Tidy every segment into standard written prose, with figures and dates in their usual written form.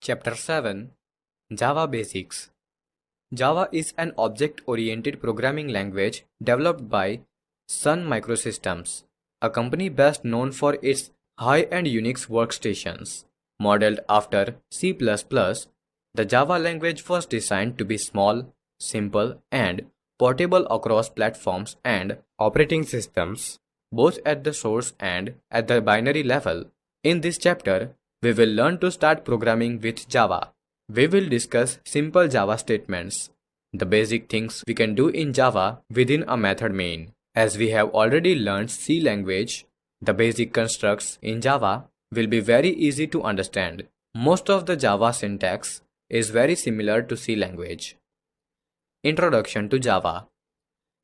Chapter 7 Java Basics. Java is an object-oriented programming language developed by Sun Microsystems, a company best known for its high-end Unix workstations. Modeled after C++, the Java language was designed to be small, simple, and portable across platforms and operating systems, both at the source and at the binary level. In this chapter, we will learn to start programming with Java. We will discuss simple Java statements, the basic things we can do in Java within a method main. As we have already learned C language, the basic constructs in Java will be very easy to understand. Most of the Java syntax is very similar to C language. Introduction to Java.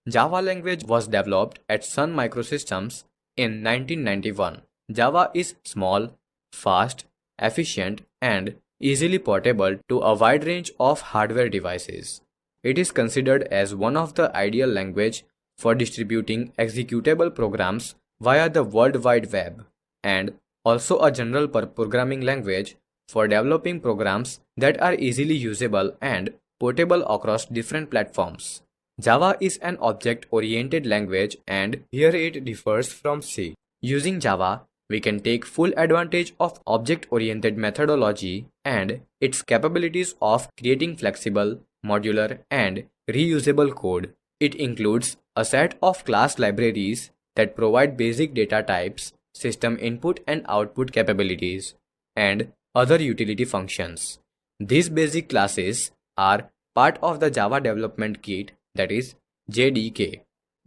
Java language was developed at Sun Microsystems in 1991. Java is small, fast, efficient, and easily portable to a wide range of hardware devices. It is considered as one of the ideal language for distributing executable programs via the World Wide Web, and also a general programming language for developing programs that are easily usable and portable across different platforms. Java is an object-oriented language, and here it differs from C. Using Java, we can take full advantage of object-oriented methodology and its capabilities of creating flexible, modular, and reusable code. It includes a set of class libraries that provide basic data types, system input and output capabilities, and other utility functions. These basic classes are part of the Java Development Kit, that is JDK.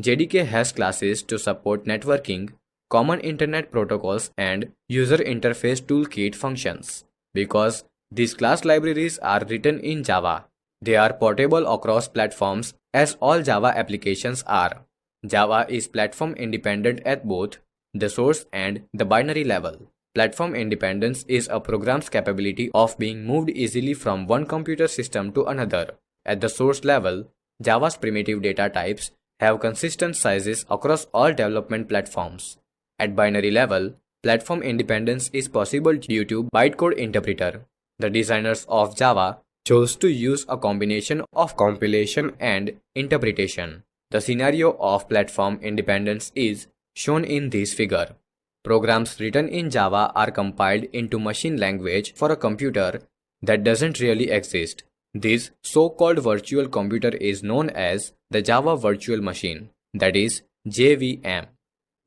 JDK has classes to support networking, common internet protocols, and user interface toolkit functions. Because these class libraries are written in Java, they are portable across platforms as all Java applications are. Java is platform independent at both the source and the binary level. Platform independence is a program's capability of being moved easily from one computer system to another. At the source level, Java's primitive data types have consistent sizes across all development platforms. At binary level, platform independence is possible due to bytecode interpreter. The designers of Java chose to use a combination of compilation and interpretation. The scenario of platform independence is shown in this figure. Programs written in Java are compiled into machine language for a computer that doesn't really exist. This so-called virtual computer is known as the Java Virtual Machine, that is JVM.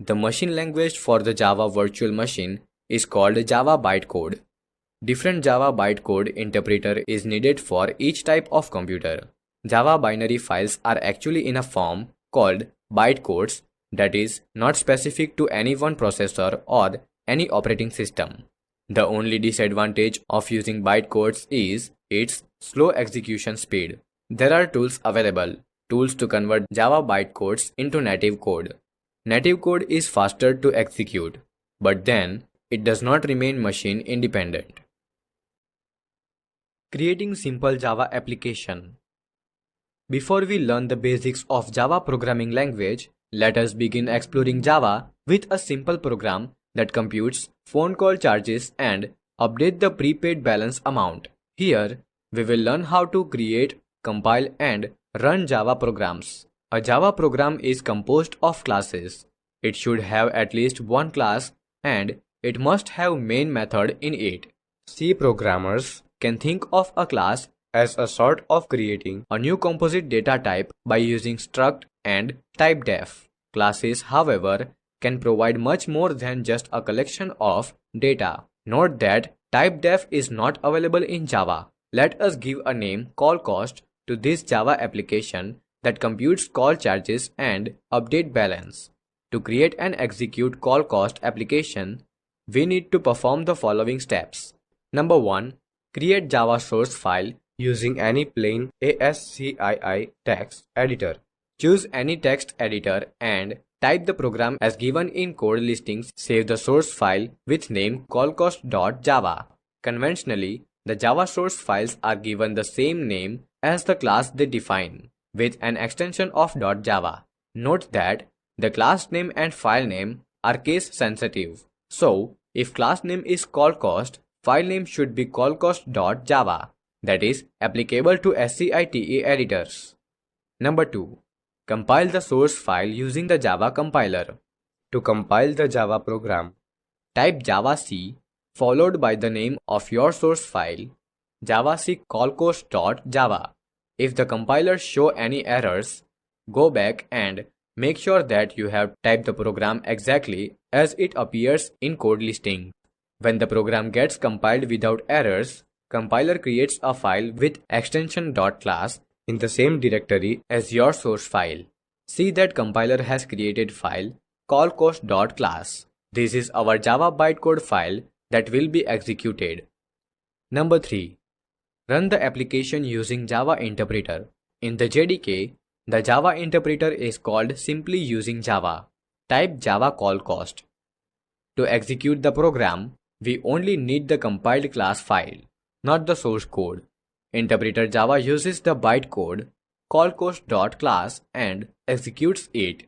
The machine language for the Java Virtual Machine is called Java Bytecode. Different Java bytecode interpreter is needed for each type of computer. Java binary files are actually in a form called bytecodes that is not specific to any one processor or any operating system. The only disadvantage of using bytecodes is its slow execution speed. There are tools available, tools to convert Java bytecodes into native code. Native code is faster to execute, but then it does not remain machine independent. Creating simple Java application. Before we learn the basics of Java programming language, let us begin exploring Java with a simple program that computes phone call charges and update the prepaid balance amount. Here, we will learn how to create, compile, and run Java programs. A Java program is composed of classes. It should have at least one class and it must have main method in it. C programmers can think of a class as a sort of creating a new composite data type by using struct and typedef. Classes, however, can provide much more than just a collection of data. Note that typedef is not available in Java. Let us give a name call cost to this Java application that computes call charges and update balance. To create and execute call cost application, we need to perform the following steps. Number 1. Create Java source file using any plain ASCII text editor. Choose any text editor and type the program as given in code listings. Save the source file with name callcost.java. Conventionally, the Java source files are given the same name as the class they define, with an extension of .java. Note that the class name and file name are case sensitive. So, if class name is callcost, file name should be callcost.java, that is applicable to SCITE editors. Number 2. Compile the source file using the Java compiler. To compile the Java program, type javac followed by the name of your source file, javac callcost.java. If the compiler show any errors, go back and make sure that you have typed the program exactly as it appears in code listing. When the program gets compiled without errors, compiler creates a file with extension .class in the same directory as your source file. See that compiler has created file callcost.class. This is our Java bytecode file that will be executed. Number 3. Run the application using Java interpreter. In the JDK, the Java interpreter is called simply using Java. Type Java callcost. To execute the program, we only need the compiled class file, not the source code. Interpreter Java uses the bytecode callcost.class and executes it.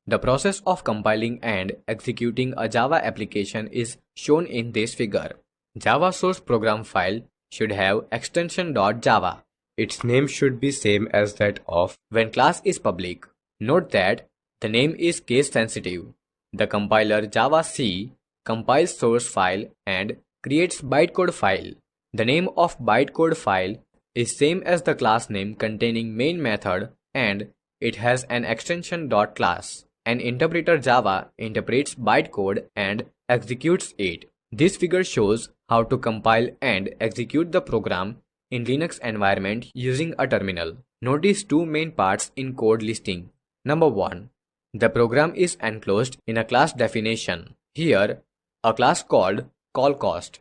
The process of compiling and executing a Java application is shown in this figure. Java source program file should have extension.java. Its name should be same as that of when class is public. Note that the name is case sensitive. The compiler javac compiles source file and creates bytecode file. The name of bytecode file is same as the class name containing main method and it has an extension .class. An interpreter Java interprets bytecode and executes it. This figure shows how to compile and execute the program in Linux environment using a terminal. Notice two main parts in code listing. Number 1. The program is enclosed in a class definition. Here, a class called callcost.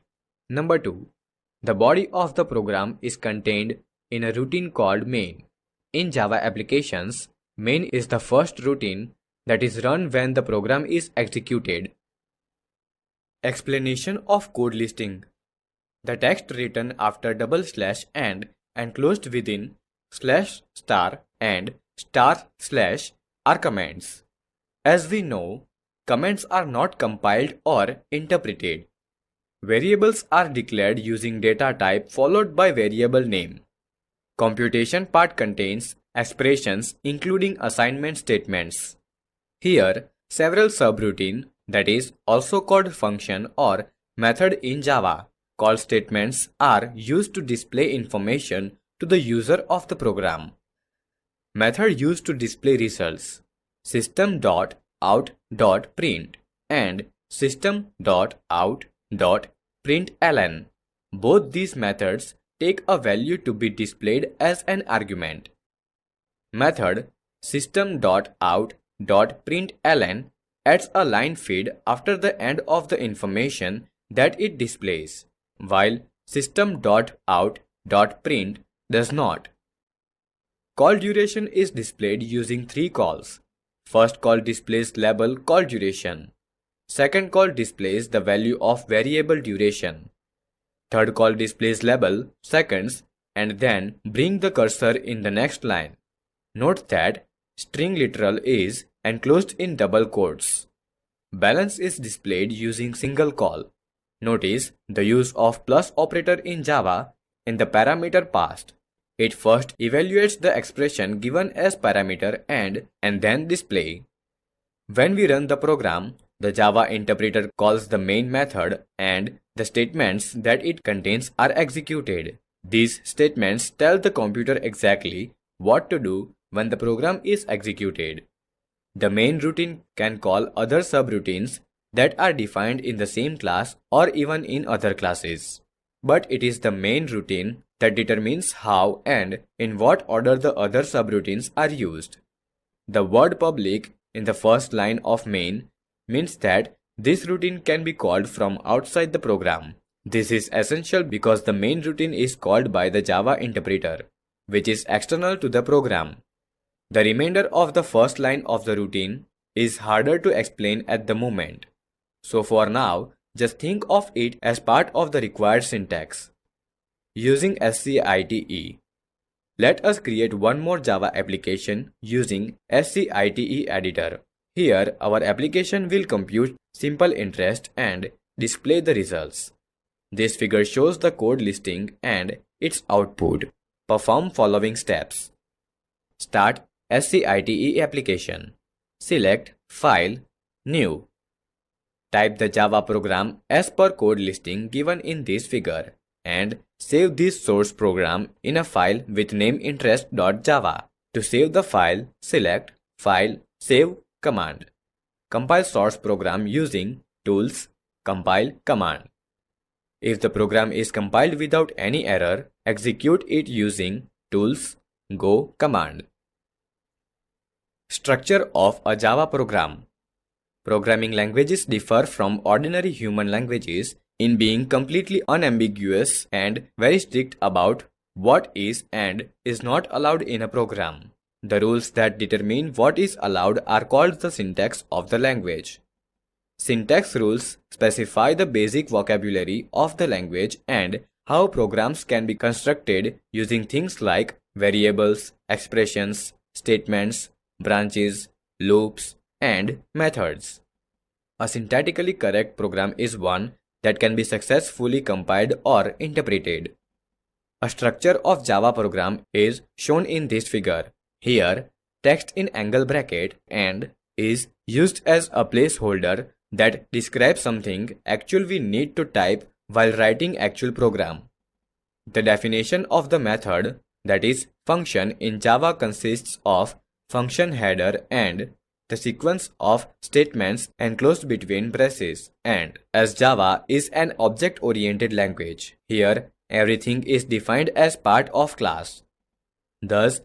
Number 2. The body of the program is contained in a routine called main. In Java applications, main is the first routine that is run when the program is executed. Explanation of code listing. The text written after double slash and enclosed within slash star and star slash are comments. As we know, comments are not compiled or interpreted. Variables are declared using data type followed by variable name. Computation part contains expressions including assignment statements. Here, several subroutine, that is also called function or method in Java, call statements are used to display information to the user of the program. Method used to display results, system.out.print and system.out.println. Both these methods take a value to be displayed as an argument. Method system.out.println adds a line feed after the end of the information that it displays, while system.out.print does not. Call duration is displayed using three calls. First call displays label call duration. Second call displays the value of variable duration. Third call displays label seconds and then bring the cursor in the next line. Note that string literal is enclosed in double quotes. Balance is displayed using single call. Notice the use of plus operator in Java in the parameter passed. It first evaluates the expression given as parameter and then display. When we run the program, the Java interpreter calls the main method and the statements that it contains are executed. These statements tell the computer exactly what to do when the program is executed. The main routine can call other subroutines that are defined in the same class or even in other classes. But it is the main routine that determines how and in what order the other subroutines are used. The word public in the first line of main means that this routine can be called from outside the program. This is essential because the main routine is called by the Java interpreter, which is external to the program. The remainder of the first line of the routine is harder to explain at the moment. So for now, just think of it as part of the required syntax. Using SCITE. Let us create one more Java application using SCITE editor. Here, our application will compute simple interest and display the results. This figure shows the code listing and its output. Perform following steps. Start SCITE application. Select File, New. Type the Java program as per code listing given in this figure and save this source program in a file with name interest.java. To save the file, select File, Save command. Compile source program using Tools, Compile command. If the program is compiled without any error, execute it using Tools, Go command. Structure of a Java program. Programming languages differ from ordinary human languages in being completely unambiguous and very strict about what is and is not allowed in a program. The rules that determine what is allowed are called the syntax of the language. Syntax rules specify the basic vocabulary of the language and how programs can be constructed using things like variables, expressions, statements, branches, loops, and methods. A syntactically correct program is one that can be successfully compiled or interpreted. A structure of Java program is shown in this figure. Here, text in angle bracket and is used as a placeholder that describes something actual we need to type while writing actual program. The definition of the method, that is function, in Java consists of function header and the sequence of statements enclosed between braces. And as Java is an object-oriented language, here everything is defined as part of class. Thus,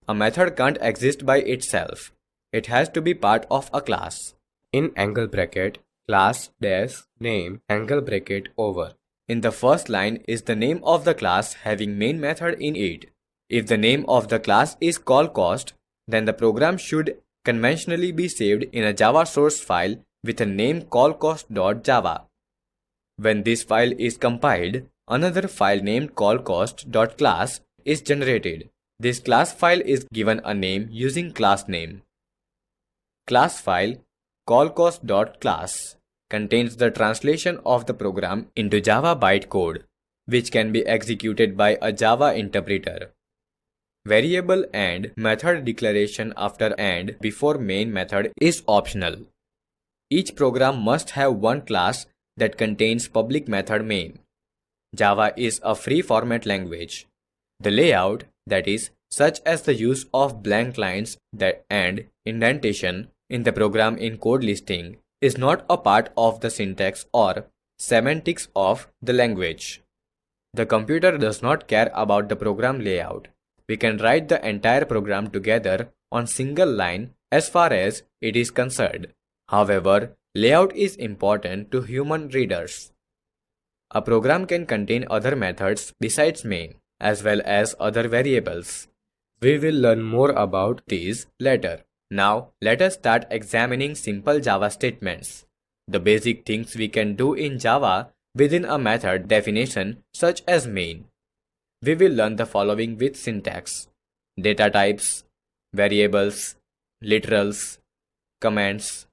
a method can't exist by itself. It has to be part of a class. In angle bracket, class dash name angle bracket over. In the first line is the name of the class having main method in it. If the name of the class is callCost, then the program should conventionally be saved in a Java source file with a name callcost.java. When this file is compiled, another file named callcost.class is generated. This class file is given a name using class name. Class file callcost.class contains the translation of the program into Java bytecode, which can be executed by a Java interpreter. Variable and method declaration after and before main method is optional. Each program must have one class that contains public method main. Java is a free format language. The layout, that is, such as the use of blank lines and indentation in the program in code listing, is not a part of the syntax or semantics of the language. The computer does not care about the program layout. We can write the entire program together on single line as far as it is concerned. However, layout is important to human readers. A program can contain other methods besides main, as well as other variables. We will learn more about these later. Now, let us start examining simple Java statements. The basic things we can do in Java within a method definition such as main. We will learn the following with syntax: data types, variables, literals, comments,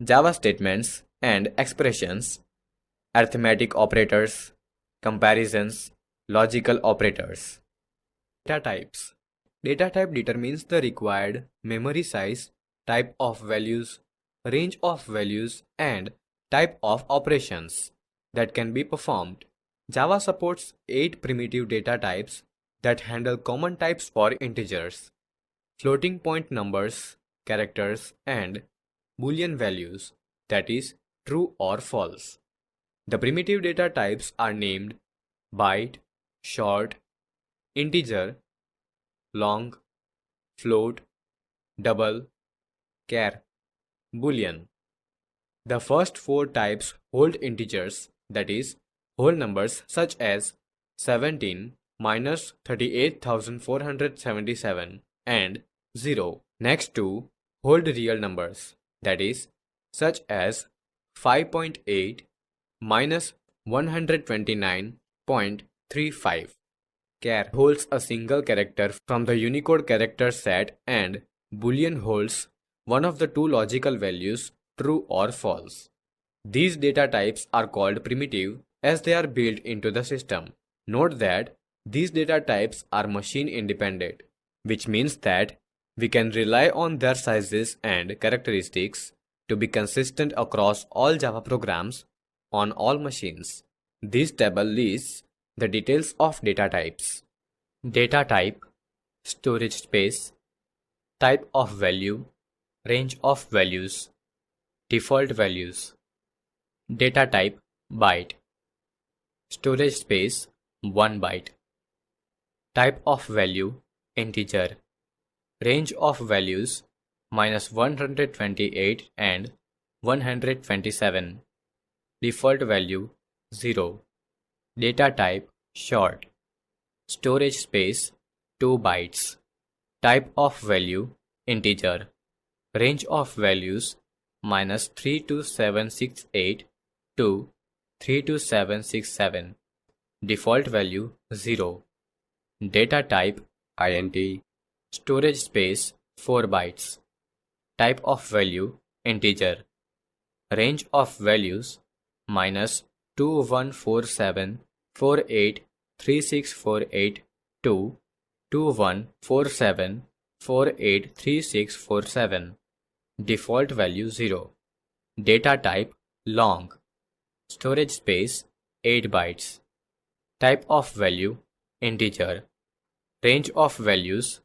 Java statements and expressions, arithmetic operators, comparisons, logical operators. Data types. Data type determines the required memory size, type of values, range of values, and type of operations that can be performed. Java supports 8 primitive data types that handle common types for integers, floating point numbers, characters, and Boolean values, that is, true or false. The primitive data types are named byte, short, integer, long, float, double, char, Boolean. The first 4 types hold integers, that is, whole numbers such as 17 minus 38,477 and 0. Next 2 hold real numbers, that is, such as 5.8 minus 129.35. Char holds a single character from the Unicode character set and Boolean holds one of the 2 logical values, true or false. These data types are called primitive as they are built into the system. Note that these data types are machine independent, which means that we can rely on their sizes and characteristics to be consistent across all Java programs on all machines. This table lists the details of data types. Data type, storage space, type of value, range of values, default values. Data type byte, storage space 1 byte, type of value integer, range of values -128 and 127, default value 0, data type short, storage space 2 bytes, type of value integer, range of values -32768 to 32767, default value 0, data type int, storage space 4 bytes, type of value integer, range of values -2147483648 to 2147483647, default value 0, data type long, storage space 8 bytes, type of value integer, range of values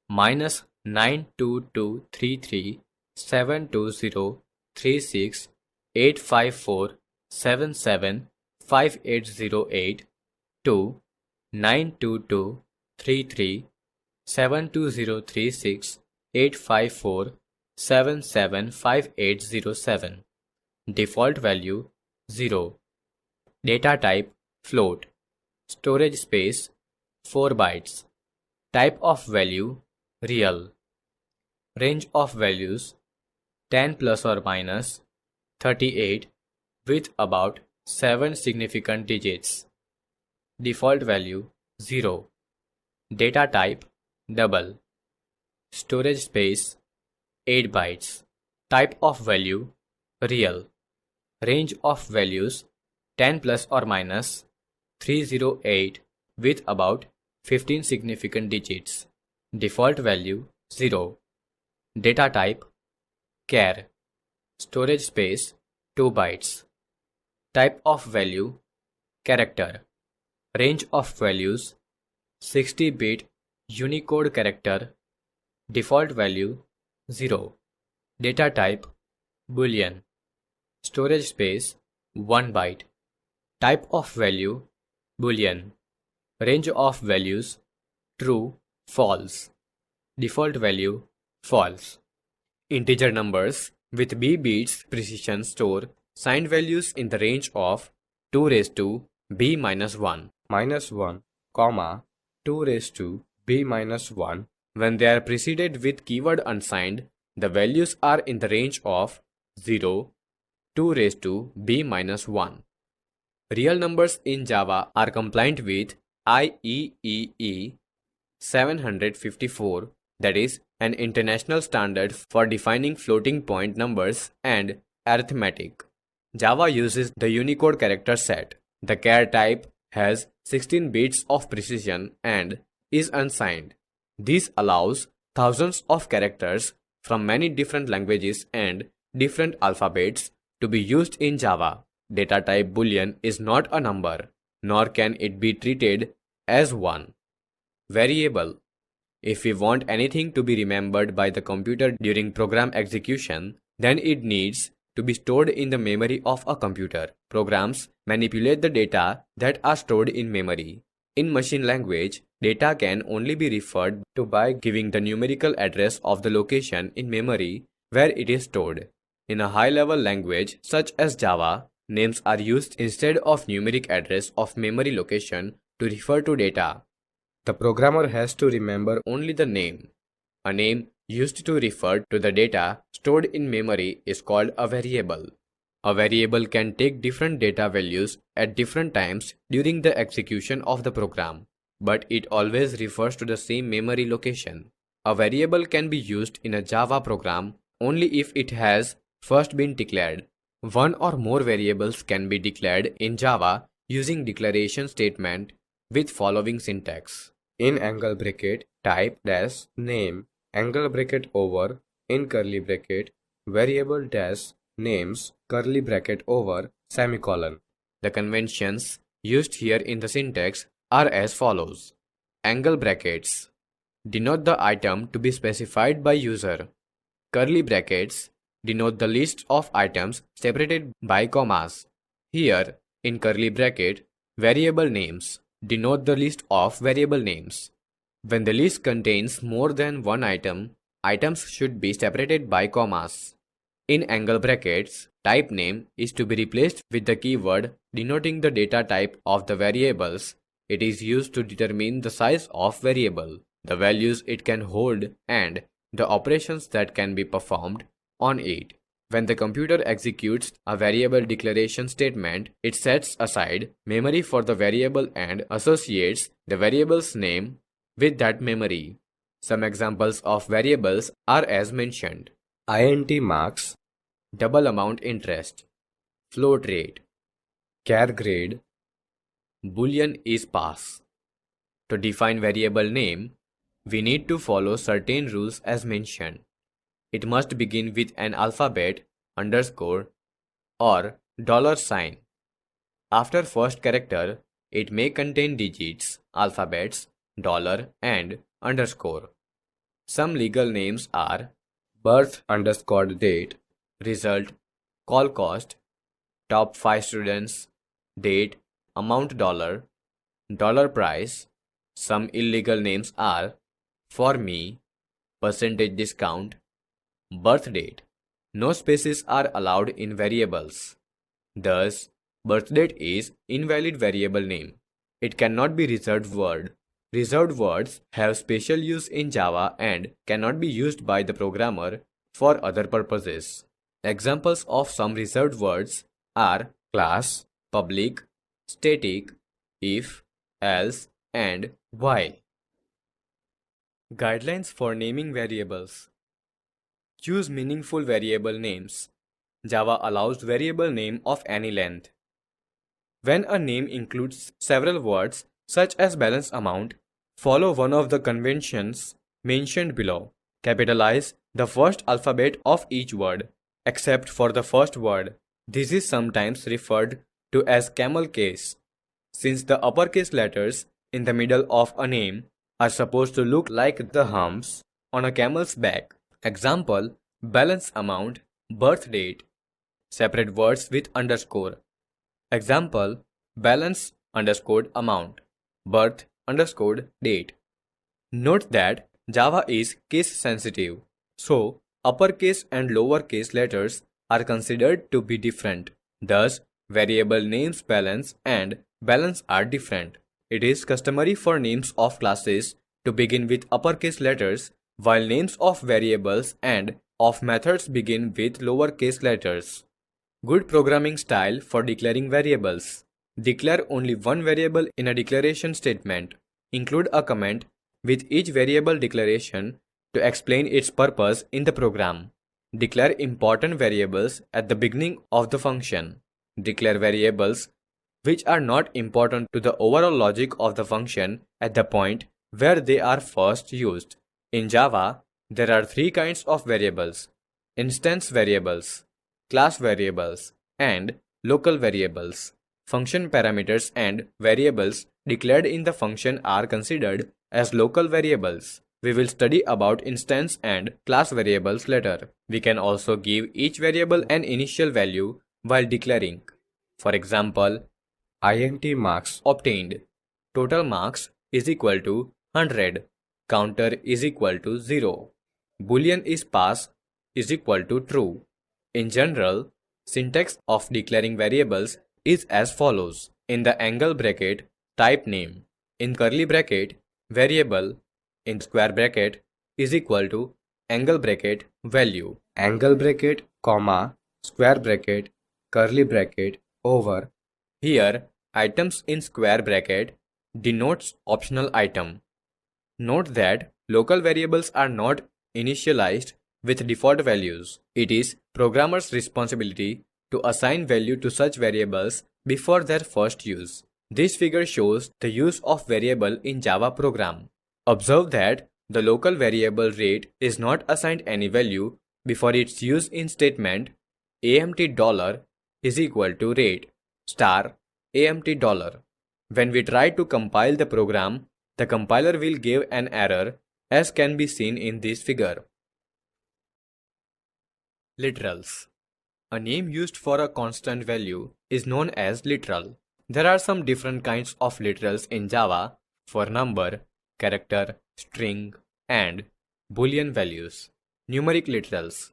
-922337685477580 to 9223372036854775807, default value 0, data type float, storage space 4 bytes, type of value real, range of values 10 plus or minus 38 with about 7 significant digits, default value 0, data type double, storage space 8 bytes, type of value real, range of values 10 plus or minus 308 with about 15 significant digits, default value 0, data type char, storage space 2 bytes, type of value character, range of values 60-bit Unicode character, default value 0, data type boolean, storage space 1 byte, type of value boolean, range of values true, false, default value false. Integer numbers with b bits precision store signed values in the range of 2 raised to b minus 1, comma 2 raised to b minus 1. When they are preceded with keyword unsigned, the values are in the range of 0, 2 raised to b minus 1. Real numbers in Java are compliant with IEEE 754, that is an international standard for defining floating point numbers and arithmetic. Java uses the Unicode character set. The char type has 16 bits of precision and is unsigned. This allows thousands of characters from many different languages and different alphabets to be used in Java. Data type boolean is not a number, nor can it be treated as one. Variable. If we want anything to be remembered by the computer during program execution, then it needs to be stored in the memory of a computer. Programs manipulate the data that are stored in memory. In machine language, data can only be referred to by giving the numerical address of the location in memory where it is stored. In a high-level language such as Java, names are used instead of numeric address of memory location to refer to data. The programmer has to remember only the name. A name used to refer to the data stored in memory is called a variable. A variable can take different data values at different times during the execution of the program, but it always refers to the same memory location. A variable can be used in a Java program only if it has first been declared. One or more variables can be declared in Java using declaration statement with following syntax. In angle bracket, type dash name, angle bracket over, in curly bracket, variable dash names, curly bracket over, semicolon. The conventions used here in the syntax are as follows. Angle brackets denote the item to be specified by user. Curly brackets denote the list of items separated by commas. Here, in curly bracket, variable names denote the list of variable names. When the list contains more than one item, items should be separated by commas. In angle brackets, type name is to be replaced with the keyword denoting the data type of the variables. It is used to determine the size of variable, the values it can hold, and the operations that can be performed on it. When the computer executes a variable declaration statement, it sets aside memory for the variable and associates the variable's name with that memory. Some examples of variables are as mentioned. Int marks, double amount interest, float rate, char grade, boolean is pass. To define variable name, we need to follow certain rules as mentioned. It must begin with an alphabet, underscore, or $sign. After first character, it may contain digits, alphabets, dollar, and underscore. Some legal names are birth underscore date, result, call cost, top 5 students, date, amount dollar, dollar price. Some illegal names are for me, percentage discount, birth date. No spaces are allowed in variables. Thus, birth date is invalid variable name. It cannot be reserved word. Reserved words have special use in Java and cannot be used by the programmer for other purposes. Examples of some reserved words are class, public, static, if, else, and while. Guidelines for naming variables. Choose meaningful variable names. Java allows variable name of any length. When a name includes several words such as balance amount, follow one of the conventions mentioned below. Capitalize the first alphabet of each word, except for the first word. This is sometimes referred to as camel case, since the uppercase letters in the middle of a name are supposed to look like the humps on a camel's back. Example, balance amount, birth date. Separate words with underscore. Example, balance underscore amount, birth underscore date. Note that Java is case sensitive, so uppercase and lowercase letters are considered to be different. Thus, variable names balance and balance are different. It is customary for names of classes to begin with uppercase letters, while names of variables and of methods begin with lowercase letters. Good programming style for declaring variables. Declare only one variable in a declaration statement. Include a comment with each variable declaration to explain its purpose in the program. Declare important variables at the beginning of the function. Declare variables which are not important to the overall logic of the function at the point where they are first used. In Java, there are three kinds of variables: instance variables, class variables, and local variables. Function parameters and variables declared in the function are considered as local variables. We will study about instance and class variables later. We can also give each variable an initial value while declaring. For example, int marks obtained. Total marks is equal to 100. Counter is equal to 0. Boolean is pass is equal to true. In general, syntax of declaring variables is as follows. In the angle bracket, type name. In curly bracket, variable. In square bracket is equal to angle bracket value. Angle bracket, comma, square bracket, curly bracket, over. Here, items in square bracket denotes optional item. Note that local variables are not initialized with default values. It is programmer's responsibility to assign value to such variables before their first use. This figure shows the use of variable in Java program. Observe that the local variable rate is not assigned any value before its use in statement $AMT is equal to rate star $AMT. When we try to compile the program, the compiler will give an error as can be seen in this figure. Literals. A name used for a constant value is known as literal. There are some different kinds of literals in Java for number, character, string, and Boolean values. Numeric literals.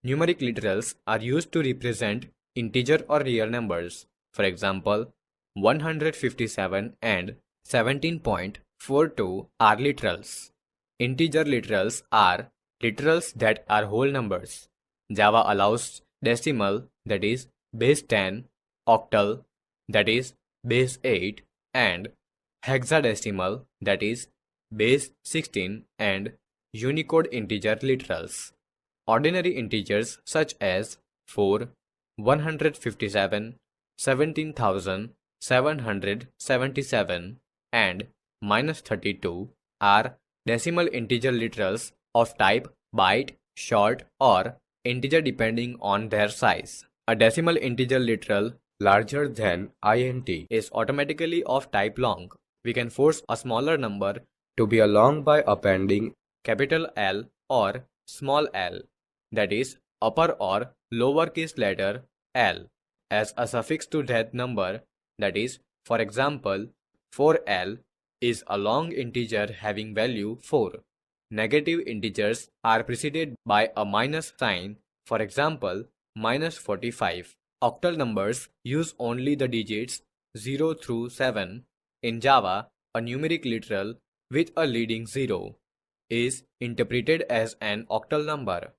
Numeric literals are used to represent integer or real numbers. For example, 157 and 17.42 are literals. Integer literals are literals that are whole numbers. Java allows decimal, that is base 10, octal, that is base 8, and hexadecimal, that is base 16, and Unicode integer literals. Ordinary integers such as 4, 157, 17,777, and -32 are decimal integer literals of type byte, short, or integer depending on their size. A decimal integer literal larger than int is automatically of type long. We can force a smaller number to be a long by appending capital L or small l, that is upper or lowercase letter l, as a suffix to that number, that is, for example, 4l is a long integer having value 4. Negative integers are preceded by a minus sign, for example, -45. Octal numbers use only the digits 0 through 7. In Java, a numeric literal with a leading 0 is interpreted as an octal number.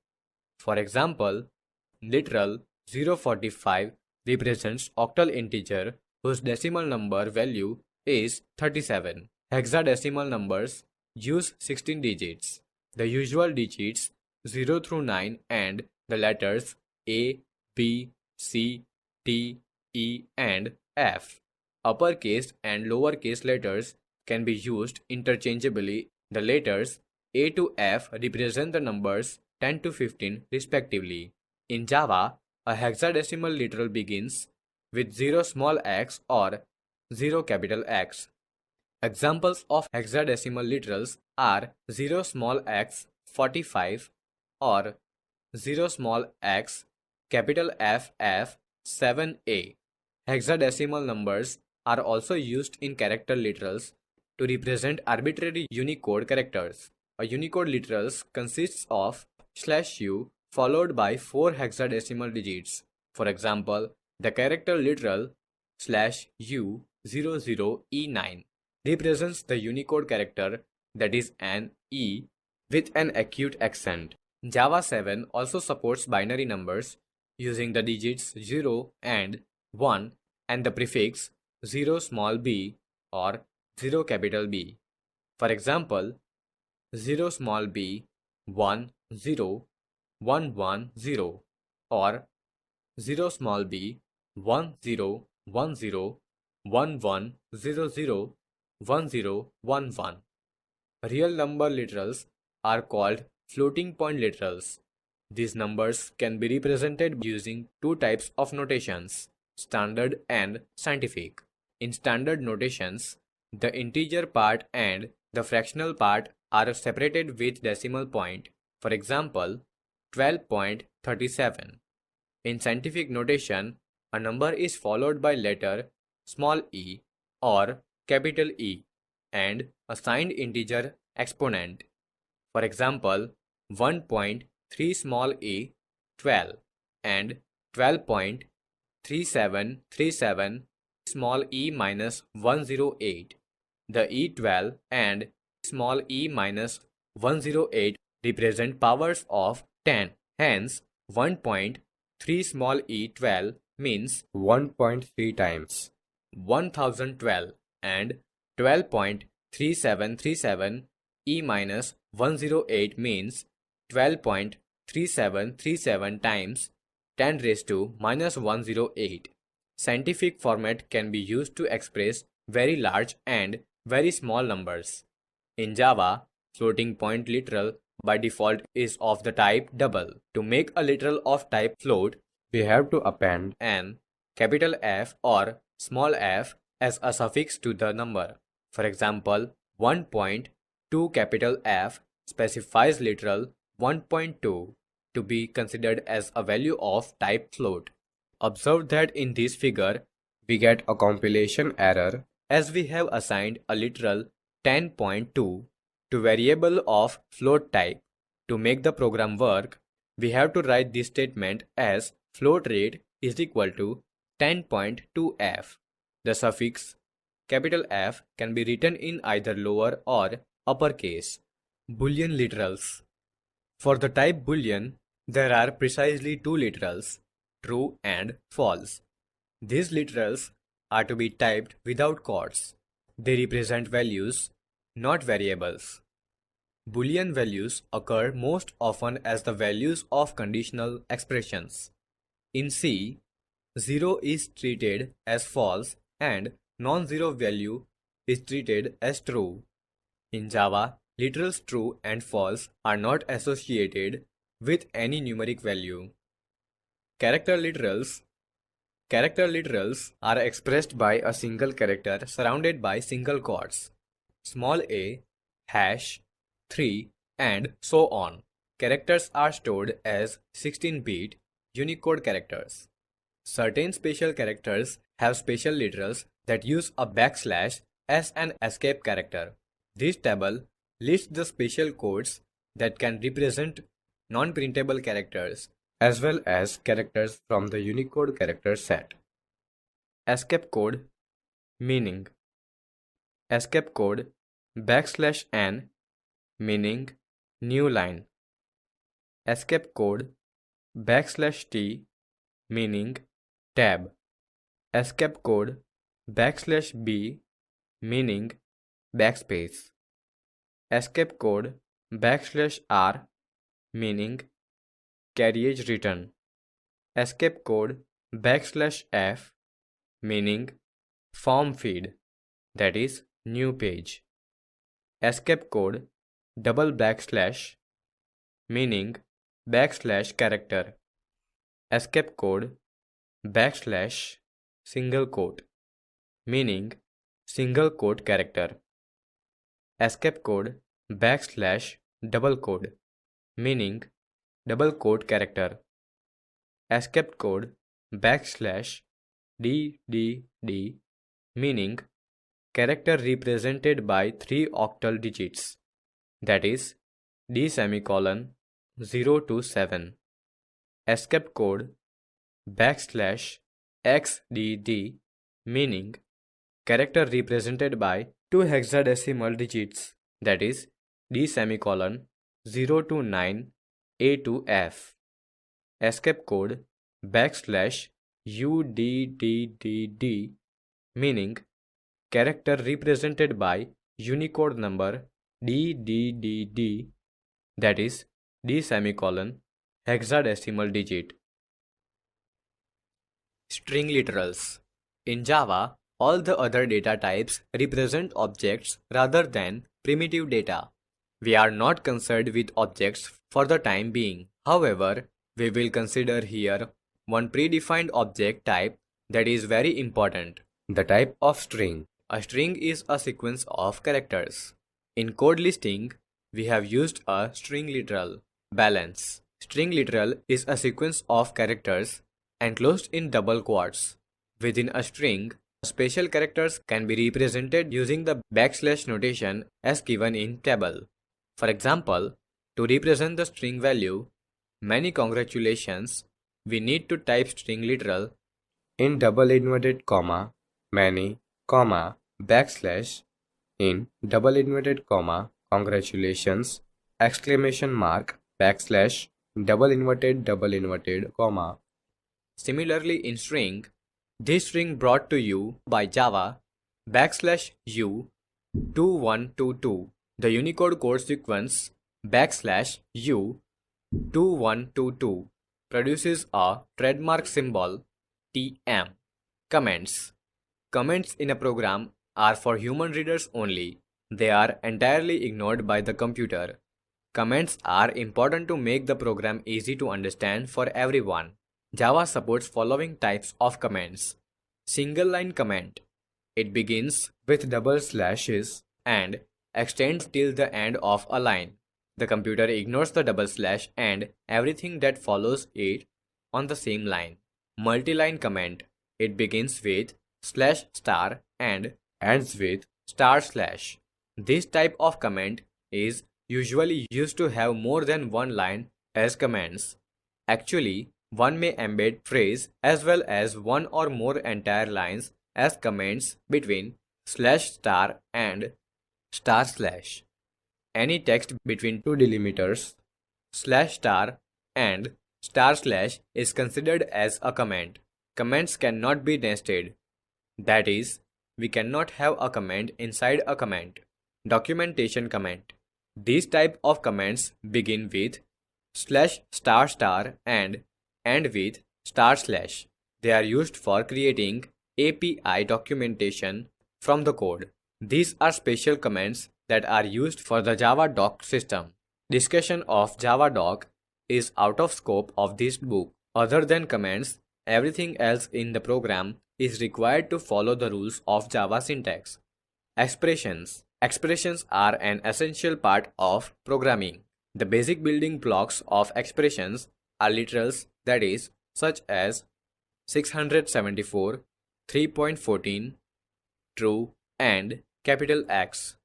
For example, literal 045 represents octal integer whose decimal number value is 37. Hexadecimal numbers use 16 digits. The usual digits 0 through 9 and the letters A, B, C, D, E, and F. Uppercase and lowercase letters can be used interchangeably. The letters A to F represent the numbers 10 to 15 respectively. In Java, a hexadecimal literal begins with 0 small x or 0 capital X. Examples of hexadecimal literals are 0 small x 45 or 0 small x capital FF 7A. Hexadecimal numbers are also used in character literals to represent arbitrary Unicode characters. A Unicode literals consists of /u followed by 4 hexadecimal digits. For example, the character literal /u00E9 represents the Unicode character, that is an E with an acute accent. Java 7 also supports binary numbers using the digits 0 and 1 and the prefix 0 small b or 0 capital B. For example, 0 small b 1 0 1 1 0 or 0 small b 1 0 1 0 1 1 0 0 1 0 1 1. Real number literals are called floating point literals. These numbers can be represented using two types of notations, standard and scientific. In standard notations, the integer part and the fractional part are separated with decimal point. For example, 12.37. In scientific notation, a number is followed by letter small e or capital E and a signed integer exponent. For example, 1.3 small e 12 and 12.3737 small e minus 108. The E12 and small e minus 108 represent powers of 10. Hence, 1.3 small e 12 means 1.3 times 1012 and 12.3737 e minus 108 means 12.3737 times 10 raised to minus 108. Scientific format can be used to express very large and very small numbers. In Java, floating point literal by default is of the type double. To make a literal of type float, we have to append an capital F or small f as a suffix to the number. For example, 1.2 capital F specifies literal 1.2 to be considered as a value of type float. Observe that in this figure, we get a compilation error as we have assigned a literal 10.2 to variable of float type. To make the program work, we have to write this statement as float rate is equal to 10.2f. The suffix capital F can be written in either lower or uppercase. Boolean literals. For the type Boolean, there are precisely two literals, true and false. These literals are to be typed without quotes. They represent values, not variables. Boolean values occur most often as the values of conditional expressions. In C, 0 is treated as false and non-zero value is treated as true. In Java, literals true and false are not associated with any numeric value. Character literals. Character literals are expressed by a single character surrounded by single quotes. Small a, hash, 3, and so on. Characters are stored as 16-bit Unicode characters. Certain special characters have special literals that use a backslash as an escape character. This table lists the special codes that can represent non-printable characters as well as characters from the Unicode character set. Escape code meaning. Escape code \n meaning new line. Escape code \t meaning tab. Escape code \b meaning backspace. Escape code \r meaning carriage return. Escape code \f meaning form feed, that is new page. Escape code \/ meaning \character. Escape code \/ single quote meaning single quote character. Escape code \double quote meaning double quote character. Escape code \DDD meaning character represented by 3 octal digits, that is D semicolon 0 to 7. Escape code \XDD meaning character represented by 2 hexadecimal digits, that is D semicolon 0 to 9 A to F. Escape code \UDDD meaning character represented by Unicode number DDDD, that is D semicolon hexadecimal digit. String literals. In Java, all the other data types represent objects rather than primitive data. We are not concerned with objects for the time being. However, we will consider here one predefined object type that is very important, the type of string. A string is a sequence of characters. In code listing, we have used a string literal. Balance. String literal is a sequence of characters enclosed in double quotes. Within a string, special characters can be represented using the \/ notation as given in table. For example, to represent the string value, many congratulations, we need to type string literal in double inverted comma, many, comma, \, in double inverted comma, congratulations, exclamation mark, \, double inverted, comma. Similarly in string, this string brought to you by Java, \u 2122. The Unicode code sequence \u 2122 produces a trademark symbol TM. Comments. Comments in a program are for human readers only. They are entirely ignored by the computer. Comments are important to make the program easy to understand for everyone. Java supports following types of comments. Single line comment. It begins with double slashes and extends till the end of a line. The computer ignores the double slash and everything that follows it on the same line. Multi-line comment. It begins with slash star and ends with star slash. This type of comment is usually used to have more than one line as comments. Actually, one may embed phrase as well as one or more entire lines as comments between slash star and star slash. Any text between two delimiters, slash star and star slash is considered as a comment. Comments cannot be nested. That is, we cannot have a comment inside a comment. Documentation comment. These type of comments begin with slash star star and end with star slash. They are used for creating API documentation from the code. These are special comments that are used for the Java doc system. Discussion of Java doc is out of scope of this book. Other than comments, everything else in the program is required to follow the rules of Java syntax. Expressions. Expressions are an essential part of programming. The basic building blocks of expressions are literals, that is, such as 674, 3.14, true, and capital X.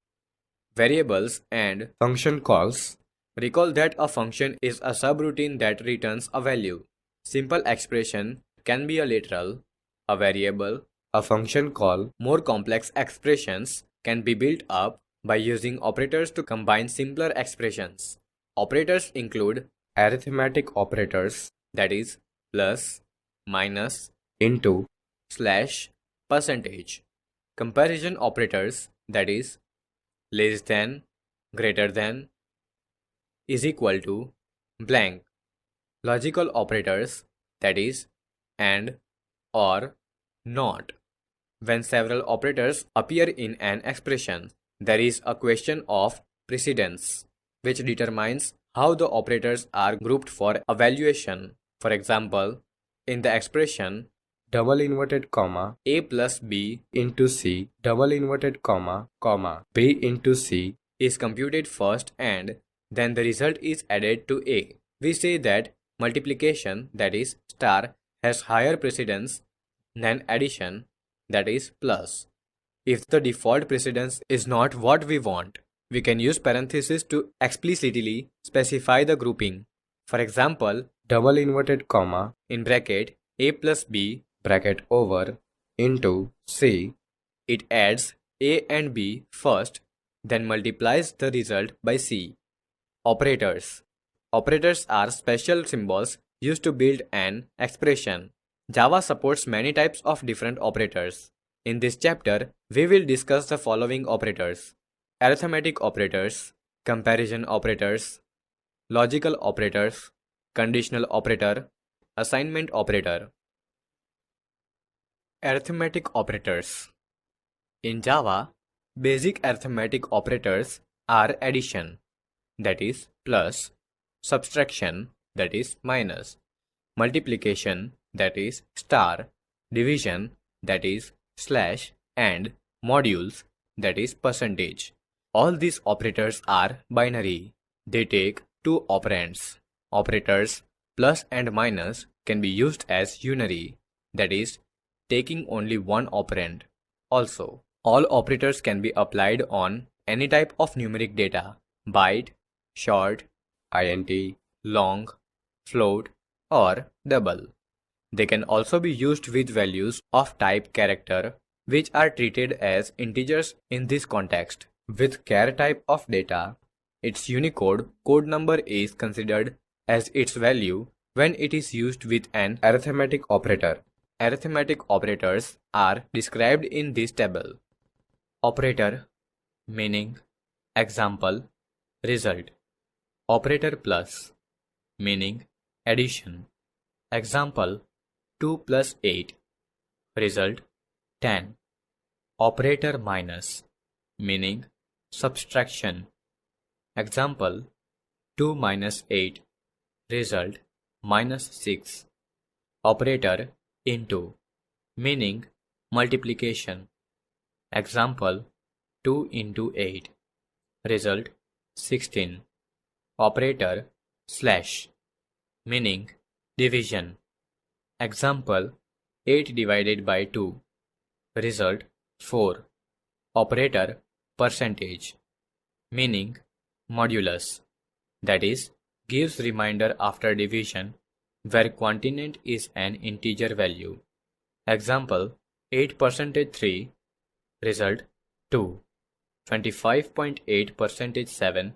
Variables and function calls. Recall that a function is a subroutine that returns a value. Simple expression can be a literal, a variable, a function call. More complex expressions can be built up by using operators to combine simpler expressions. Operators include arithmetic operators, that is, plus, minus, into, slash, percentage. Comparison operators, that is, less than, greater than, is equal to, blank. Logical operators, that is, and, or, not. When several operators appear in an expression, there is a question of precedence, which determines how the operators are grouped for evaluation. For example, in the expression double inverted comma a plus b into c double inverted comma b into c is computed first and then the result is added to a. We say that multiplication, that is star, has higher precedence than addition, that is plus. If the default precedence is not what we want, we can use parentheses to explicitly specify the grouping. For example, double inverted comma in bracket a plus b bracket over into c. It adds a and b first, then multiplies the result by c. Operators. Operators are special symbols used to build an expression. Java supports many types of different operators. In this chapter, we will discuss the following operators: arithmetic operators, comparison operators, logical operators, conditional operator, assignment operator. Arithmetic operators. In Java, basic arithmetic operators are addition, that is plus, subtraction, that is minus, multiplication, that is star, division, that is slash, and modules, that is percentage. All these operators are binary. They take two operands. Operators plus and minus can be used as unary, that is taking only one operand. Also, all operators can be applied on any type of numeric data: byte, short, int, long, float, or double. They can also be used with values of type character, which are treated as integers in this context. With char type of data, its Unicode code number is considered as its value when it is used with an arithmetic operator. Arithmetic operators are described in this table. Operator, meaning example, result. Operator plus, meaning addition. Example 2 plus 8. Result 10. Operator minus, meaning subtraction. Example 2 minus 8. Result minus 6. Operator into, meaning multiplication. Example 2 into 8. Result 16. Operator slash, meaning division. Example 8 divided by 2. Result 4. Operator percentage, meaning modulus, that is, gives remainder after division where quantity is an integer value. Example 8 percentage 3. Result 2. 25.8 percentage 7.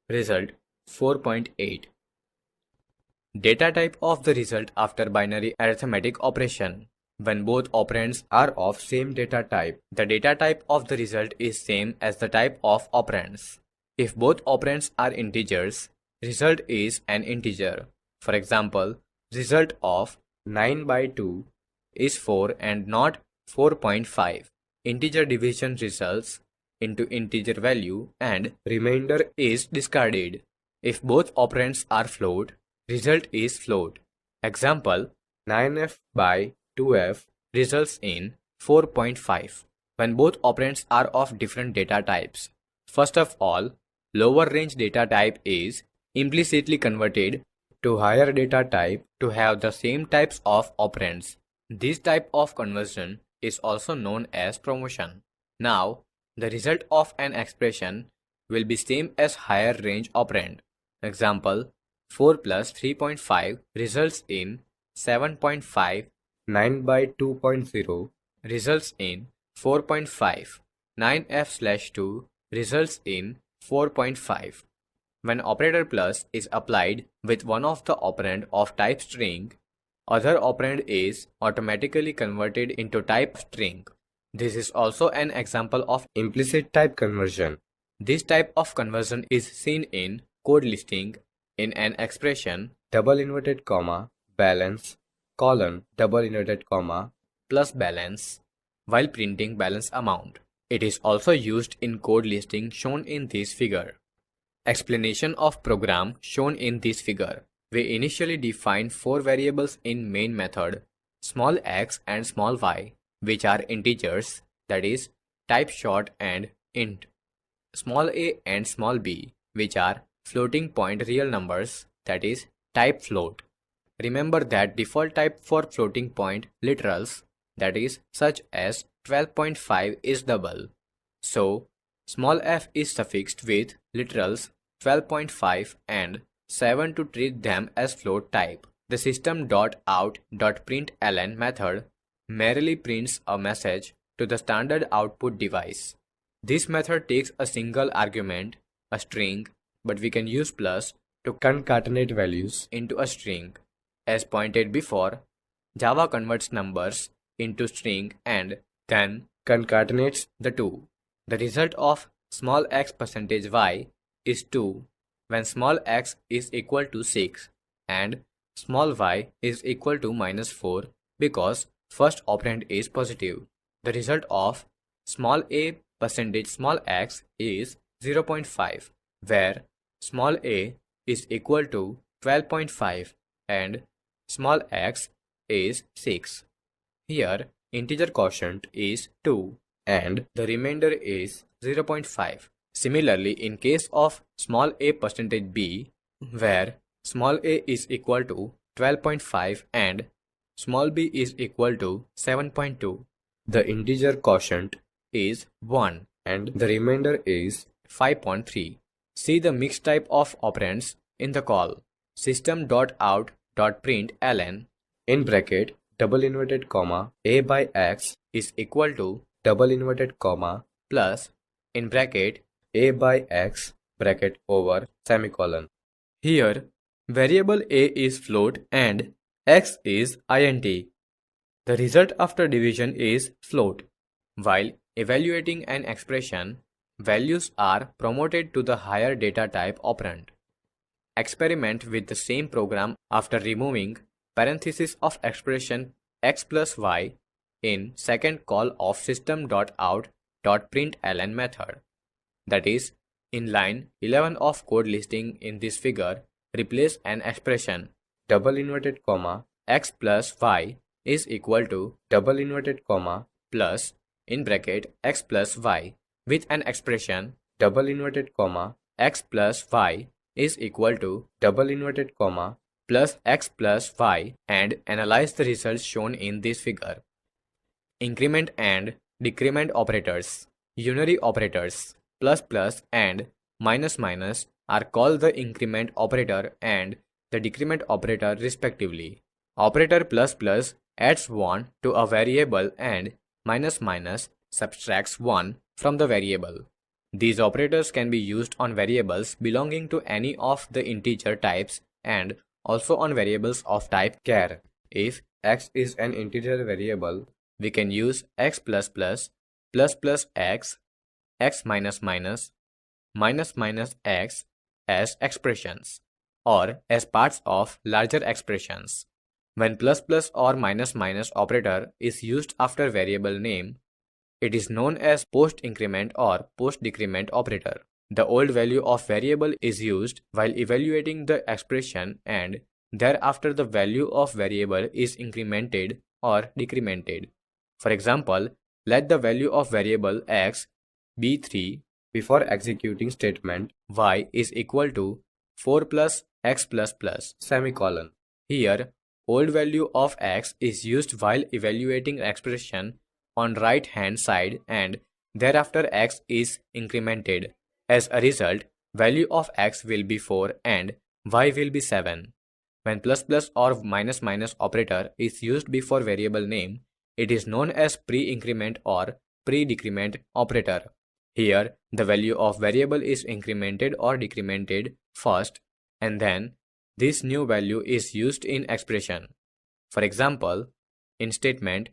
Result 4.8. Data type of the result after binary arithmetic operation. When both operands are of same data type, the data type of the result is same as the type of operands. If both operands are integers, result is an integer. For example, result of 9 by 2 is 4 and not 4.5. Integer division results into integer value and remainder is discarded. If both operands are float, result is float. Example 9f by 2f results in 4.5 when both operands are of different data types. First of all, lower range data type is implicitly converted to higher data type to have the same types of operands. This type of conversion is also known as promotion. Now, the result of an expression will be same as higher range operand. Example 4 plus 3.5 results in 7.5. 9 by 2.0 results in 4.5. 9f slash 2 results in 4.5. When operator plus is applied with one of the operand of type string, other operand is automatically converted into type string. This is also an example of implicit type conversion. This type of conversion is seen in code listing in an expression double inverted comma balance colon double inverted comma plus balance while printing balance amount. It is also used in code listing shown in this figure. Explanation of program shown in this figure. We initially define 4 variables in main method, small x and small y, which are integers, that is, type short and int. Small a and small b, which are floating point real numbers, that is, type float. Remember that default type for floating point literals, that is, such as 12.5 is double. So, small f is suffixed with literals 12.5 and 7 to treat them as float type. The system.out.println method merely prints a message to the standard output device. This method takes a single argument, a string, but we can use plus to concatenate values into a string. As pointed before, Java converts numbers into string and then concatenates the two. The result of small x percentage y is 2 when small x is equal to 6 and small y is equal to minus 4 because first operand is positive. The result of small a percentage small x is 0.5 where small a is equal to 12.5 and small x is 6. Here integer quotient is 2 and the remainder is 0.5. Similarly, in case of small a percentage b, where small a is equal to 12.5 and small b is equal to 7.2, the integer quotient is 1 and the remainder is 5.3. See the mixed type of operands in the call system.out.println in bracket double inverted comma a by x is equal to double inverted comma plus in bracket a by x bracket over semicolon. Here variable a is float and x is int. The result after division is float. While evaluating an expression, values are promoted to the higher data type operand. Experiment with the same program after removing parenthesis of expression x plus y in second call of system.out.println method. That is, in line 11 of code listing in this figure, replace an expression double inverted comma x plus y is equal to double inverted comma plus in bracket x plus y with an expression double inverted comma x plus y is equal to double inverted comma plus x plus y and analyze the results shown in this figure. Increment and decrement operators, unary operators, plus plus and minus minus are called the increment operator and the decrement operator respectively. Operator plus plus adds 1 to a variable and minus minus subtracts 1 from the variable. These operators can be used on variables belonging to any of the integer types and also on variables of type char. If x is an integer variable, we can use x plus plus, plus plus x, x minus minus, minus minus x as expressions or as parts of larger expressions. When plus plus or minus minus operator is used after variable name, it is known as post-increment or post-decrement operator. The old value of variable is used while evaluating the expression and thereafter the value of variable is incremented or decremented. For example, let the value of variable x be 3 before executing statement y is equal to 4 plus x plus plus semicolon. Here, old value of x is used while evaluating expression on right hand side and thereafter x is incremented. As a result, value of x will be 4 and y will be 7. When plus plus or minus minus operator is used before variable name, it is known as pre-increment or pre-decrement operator. Here, the value of variable is incremented or decremented first and then this new value is used in expression. For example, in statement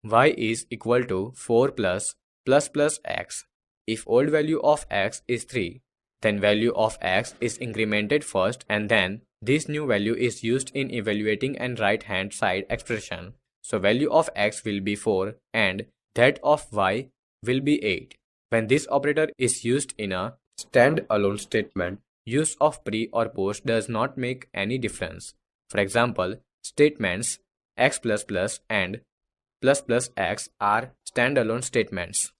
y is equal to 4 plus x. If old value of x is 3, then value of x is incremented first and then this new value is used in evaluating and right hand side expression. So value of x will be 4 and that of y will be 8. When this operator is used in a stand-alone statement, use of pre or post does not make any difference. For example, statements x plus plus and plus plus x are stand-alone statements.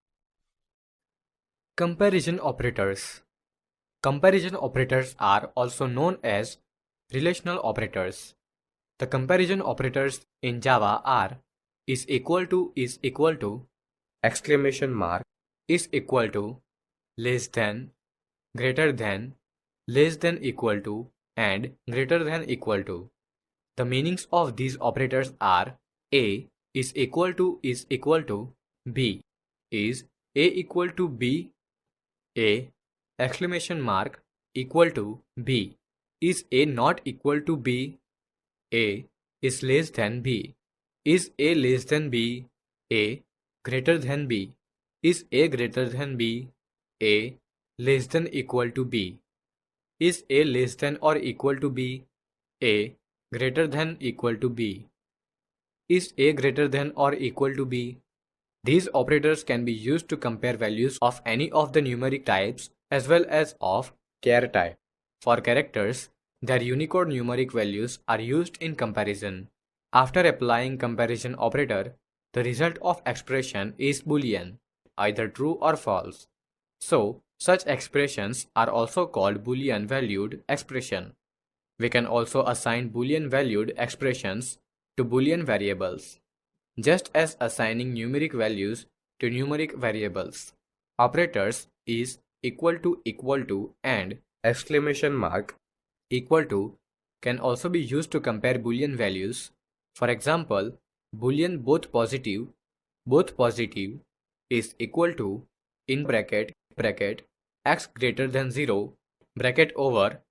Comparison operators. Comparison operators are also known as relational operators. The comparison operators in Java are is equal to, exclamation mark, is equal to, less than, greater than, less than equal to, and greater than equal to. The meanings of these operators are A is equal to B, is A equal to B, A, exclamation mark, equal to B, is A not equal to B, A is less than B, is A less than B, A greater than B, is A greater than B, A less than equal to B, is A less than or equal to B, A greater than equal to B, is A greater than or equal to B. These operators can be used to compare values of any of the numeric types as well as of char type. For characters, their Unicode numeric values are used in comparison. After applying comparison operator, the result of expression is Boolean, either true or false. So, such expressions are also called Boolean valued expression. We can also assign Boolean valued expressions to Boolean variables, just as assigning numeric values to numeric variables. Operators is equal to and exclamation mark equal to can also be used to compare Boolean values. For example, Boolean both positive is equal to in bracket x greater than 0 bracket over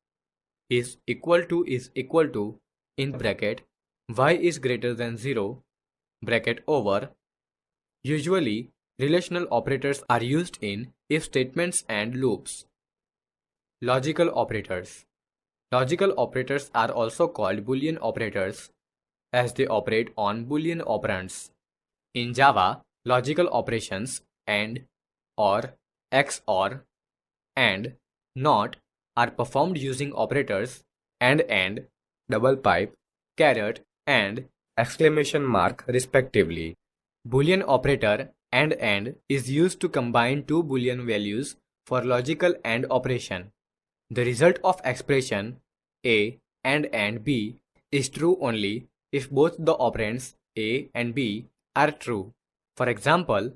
is equal to in bracket y is greater than 0 bracket over. Usually, relational operators are used in if statements and loops. Logical operators. Logical operators are also called Boolean operators. as they operate on Boolean operands. In Java, logical operations AND, OR, XOR, and NOT are performed using operators and, double pipe, caret, and exclamation mark respectively. Boolean operator and is used to combine two Boolean values for logical AND operation. The result of expression A and B is true only if both the operands A and B are true. For example,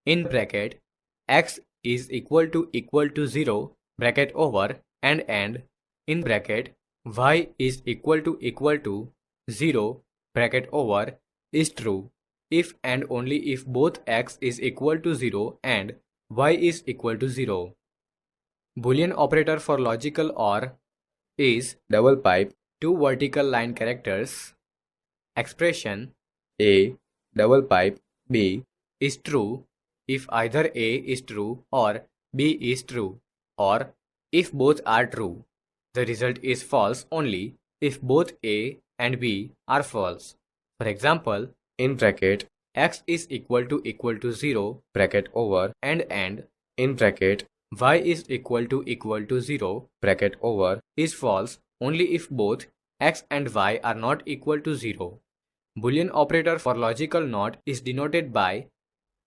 in bracket x is equal to 0 bracket over and in bracket y is equal to 0 bracket over is true if and only if both x is equal to 0 and y is equal to 0. Boolean operator for logical OR is double pipe, two vertical line characters. Expression A double pipe B is true if either A is true or B is true, or if both are true. The result is false only if both A and B are false. For example, in bracket x is equal to 0 bracket over and in bracket y is equal to 0 bracket over is false only if both x and y are not equal to 0. Boolean operator for logical NOT is denoted by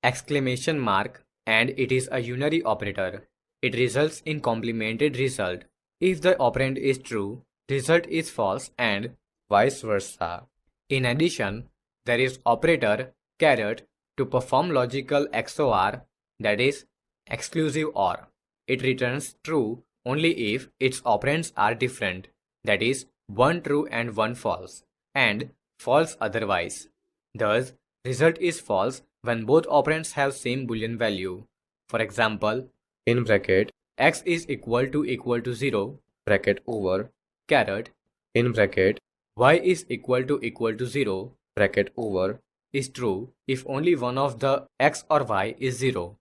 exclamation mark and it is a unary operator. It results in complemented result. If the operand is true, result is false and vice versa. In addition, there is operator caret to perform logical XOR, that is exclusive OR. It returns true only if its operands are different, that is one true and one false, and false otherwise. Thus, result is false when both operands have same Boolean value. For example, in bracket x is equal to 0 bracket over caret in bracket y is equal to 0 bracket over is true if only one of the x or y is 0.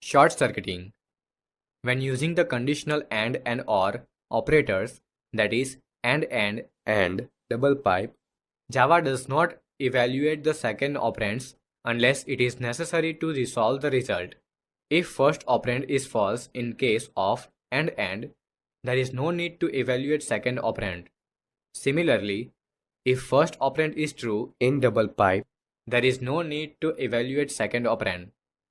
Short circuiting. When using the conditional AND and OR operators, that is and double pipe, Java does not evaluate the second operands unless it is necessary to resolve the result. If first operand is false in case of and, there is no need to evaluate second operand. Similarly, if first operand is true in double pipe, there is no need to evaluate second operand.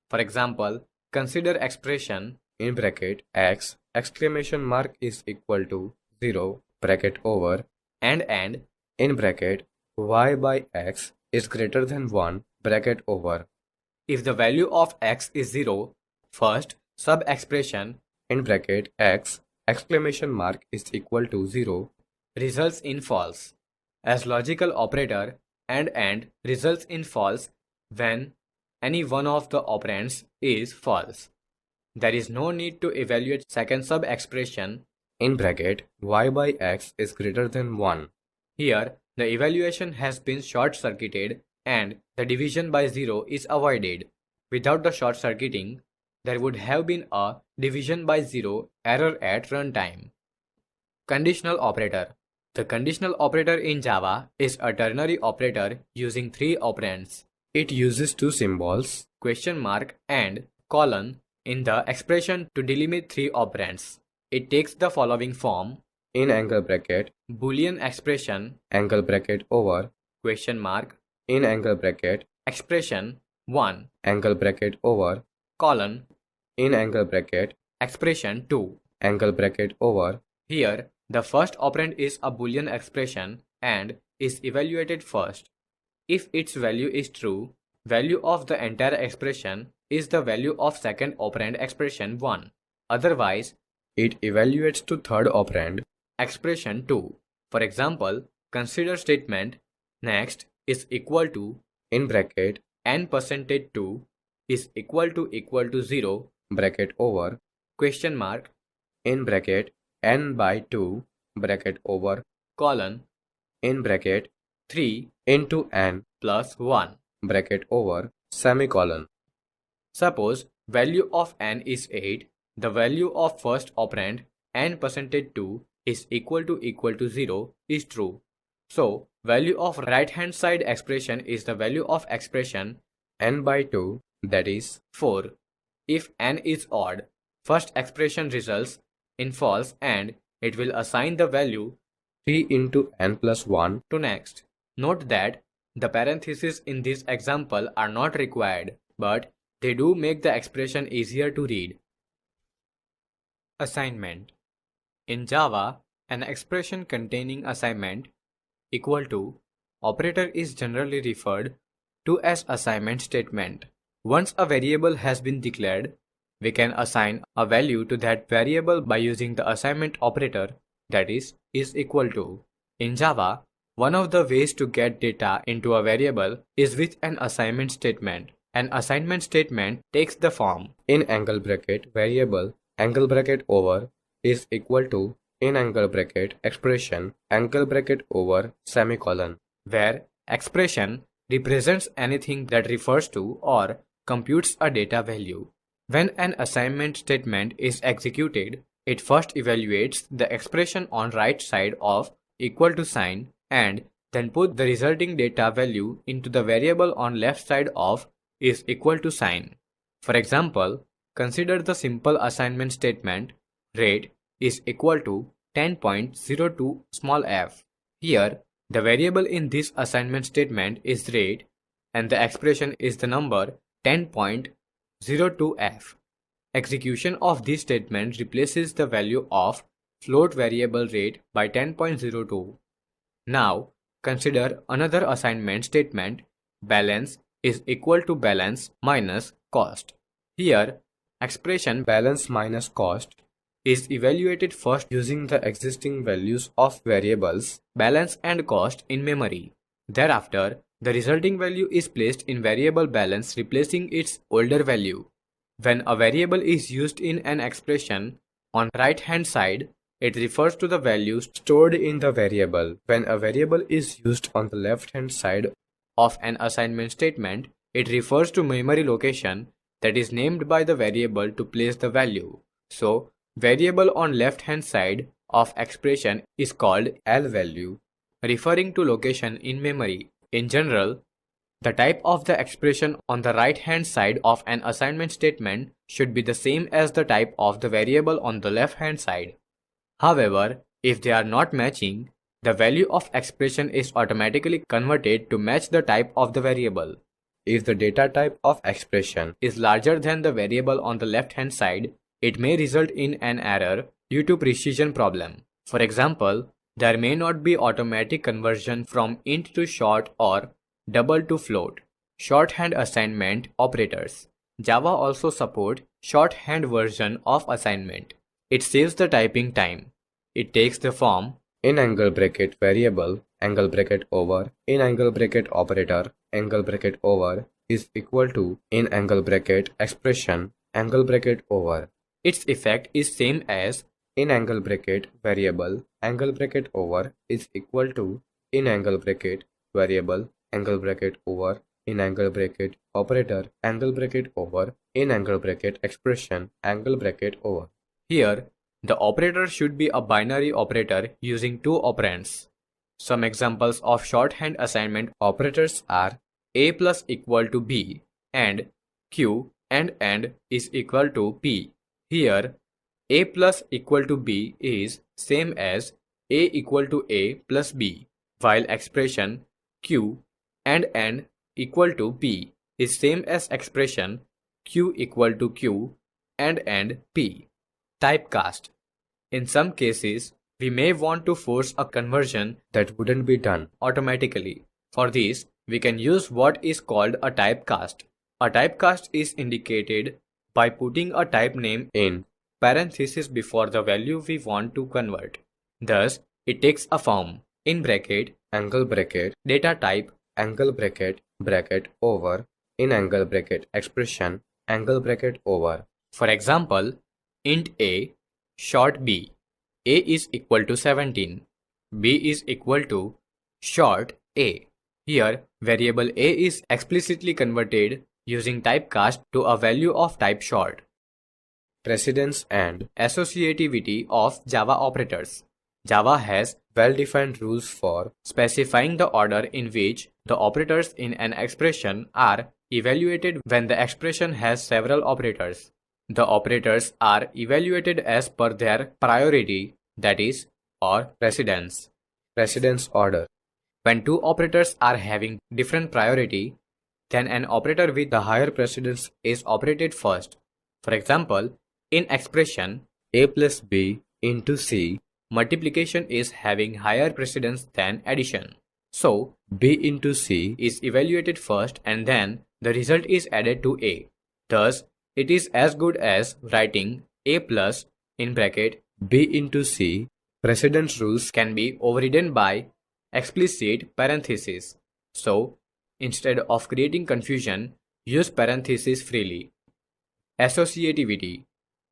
For example, consider expression in bracket x exclamation mark is equal to 0 bracket over and in bracket y by x is greater than 1 bracket over. If the value of x is 0, first sub-expression in bracket x exclamation mark is equal to 0 results in false. As logical operator and results in false when any one of the operands is false. There is no need to evaluate second sub-expression in bracket y by x is greater than 1. Here, the evaluation has been short-circuited and the division by 0 is avoided. Without the short-circuiting, there would have been a division by 0 error at runtime. Conditional operator. The conditional operator in Java is a ternary operator using three operands. It uses two symbols, question mark and colon, in the expression to delimit three operands. It takes the following form: in angle bracket, Boolean expression, angle bracket over, question mark, in angle bracket, expression 1, angle bracket over, colon, in angle bracket, expression 2, angle bracket over. Here, the first operand is a Boolean expression and is evaluated first. If its value is true, value of the entire expression is the value of second operand expression 1. Otherwise, it evaluates to third operand expression 2. For example, consider statement next is equal to in bracket n percentage 2 is equal to 0 bracket over question mark in bracket n by 2 bracket over colon in bracket 3 into n plus 1 bracket over semicolon. Suppose value of n is 8, the value of first operand n percentage 2 is equal to 0 is true. So, value of right hand side expression is the value of expression n by 2, that is 4. If n is odd, first expression results in false and it will assign the value 3 into n plus 1 to next. Note that the parentheses in this example are not required, but they do make the expression easier to read. Assignment. In Java, an expression containing assignment equal to operator is generally referred to as assignment statement. Once a variable has been declared, we can assign a value to that variable by using the assignment operator, that is equal to. In Java, one of the ways to get data into a variable is with an assignment statement. An assignment statement takes the form in angle bracket variable angle bracket over is equal to in angle bracket expression angle bracket over semicolon, where expression represents anything that refers to or computes a data value. When an assignment statement is executed, it first evaluates the expression on right side of equal to sign and then put the resulting data value into the variable on left side of is equal to sign. For example, consider the simple assignment statement rate is equal to 10.02 small f. Here, the variable in this assignment statement is rate and the expression is the number 10.02f. Execution of this statement replaces the value of float variable rate by 10.02. Now, consider another assignment statement balance is equal to balance minus cost. Here, expression balance minus cost is evaluated first using the existing values of variables balance and cost in memory. Thereafter, the resulting value is placed in variable balance replacing its older value. When a variable is used in an expression on right hand side, it refers to the values stored in the variable. When a variable is used on the left hand side of an assignment statement, it refers to memory location that is named by the variable to place the value. So, variable on left hand side of expression is called lValue, referring to location in memory. In general, the type of the expression on the right hand side of an assignment statement should be the same as the type of the variable on the left hand side. However, if they are not matching, the value of expression is automatically converted to match the type of the variable. If the data type of expression is larger than the variable on the left hand side, it may result in an error due to precision problem. For example, there may not be automatic conversion from int to short or double to float. Shorthand assignment operators. Java also supports shorthand version of assignment. It saves the typing time. It takes the form in angle bracket variable angle bracket over in angle bracket operator angle bracket over is equal to in angle bracket expression angle bracket over. Its effect is same as in angle bracket variable angle bracket over is equal to in angle bracket variable angle bracket over in angle bracket operator angle bracket over in angle bracket expression angle bracket over. Here, the operator should be a binary operator using two operands. Some examples of shorthand assignment operators are a plus equal to b and q and is equal to p. Here, a plus equal to b is same as a equal to a plus b, while expression q and equal to p is same as expression q equal to q and p. Typecast. In some cases, we may want to force a conversion that wouldn't be done automatically. For this, we can use what is called a typecast. A typecast is indicated by putting a type name in parentheses before the value we want to convert. Thus, it takes a form in bracket angle bracket data type angle bracket bracket over in angle bracket expression angle bracket over. For example, int a short b. A is equal to 17. B is equal to short a. Here, variable a is explicitly converted using typecast to a value of type short. Precedence and associativity of Java operators. Java has well-defined rules for specifying the order in which the operators in an expression are evaluated when the expression has several operators. The operators are evaluated as per their priority, that is, or precedence. Precedence order. When two operators are having different priority, then an operator with the higher precedence is operated first. For example, in expression a plus b into c, multiplication is having higher precedence than addition. So, b into c is evaluated first and then the result is added to a. Thus, it is as good as writing a plus in bracket b into c. Precedence rules can be overridden by explicit parentheses. So, instead of creating confusion, use parentheses freely. Associativity.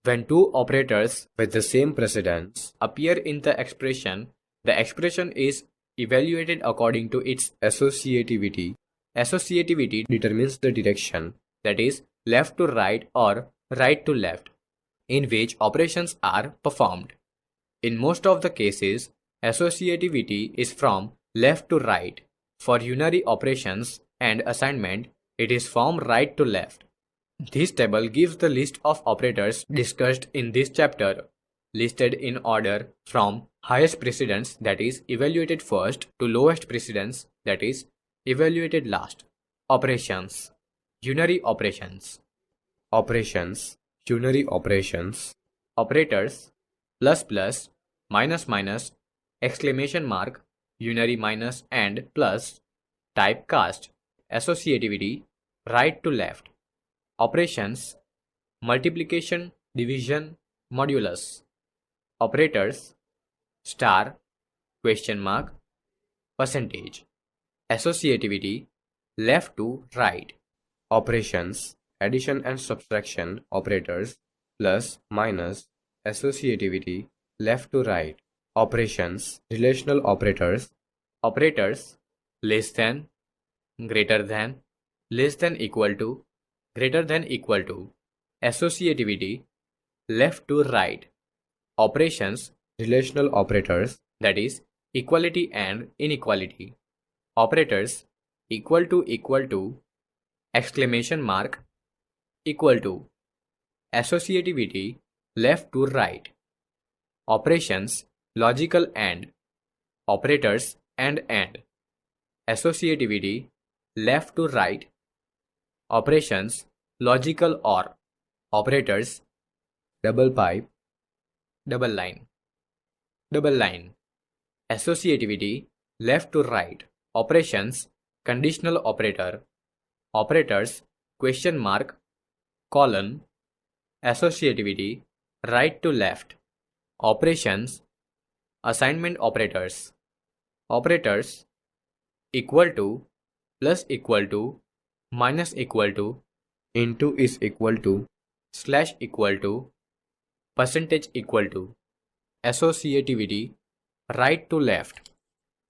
When two operators with the same precedence appear in the expression is evaluated according to its associativity. Associativity determines the direction, that is, left to right or right to left, in which operations are performed. In most of the cases, associativity is from left to right. For unary operations and assignment, it is from right to left. This table gives the list of operators discussed in this chapter, listed in order from highest precedence, that is evaluated first, to lowest precedence, that is evaluated last. Operations. Unary operations. Operations. Unary operations. Operators. Plus plus, minus minus, exclamation mark, unary minus and plus. Typecast. Associativity, right to left. Operations, multiplication, division, modulus. Operators, star, question mark, percentage. Associativity, left to right. Operations, addition and subtraction operators, plus, minus. Associativity, left to right. Operations, relational operators. Operators, less than, greater than, less than equal to, greater than equal to. Associativity, left to right. Operations, relational operators, that is equality and inequality. Operators, equal to, exclamation mark, equal to. Associativity, left to right. Operations, logical and. Operators and. Associativity, left to right. Operations, logical or. Operators, double pipe, double line. Double line. Associativity, left to right. Operations, conditional operator. Operators, question mark, colon. Associativity, right to left. Operations, assignment operators. Operators, equal to, plus equal to, minus equal to, into is equal to, slash equal to, percentage equal to. Associativity, right to left.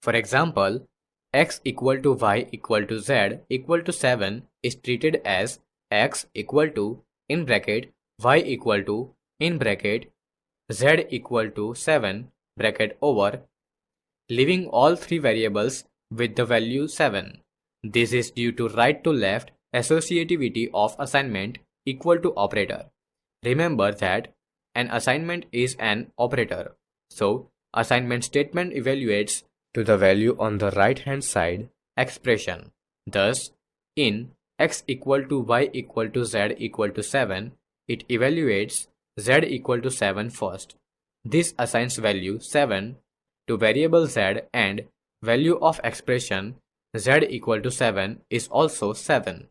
For example, x equal to y equal to z equal to 7 is treated as x equal to, in bracket, y equal to, in bracket, z equal to 7, bracket over, leaving all three variables with the value 7. This is due to right to left associativity of assignment equal to operator. Remember that an assignment is an operator. So, assignment statement evaluates to the value on the right hand side expression. Thus, in x equal to y equal to z equal to 7, it evaluates z equal to 7 first. This assigns value 7 to variable z and value of expression z equal to 7 is also 7,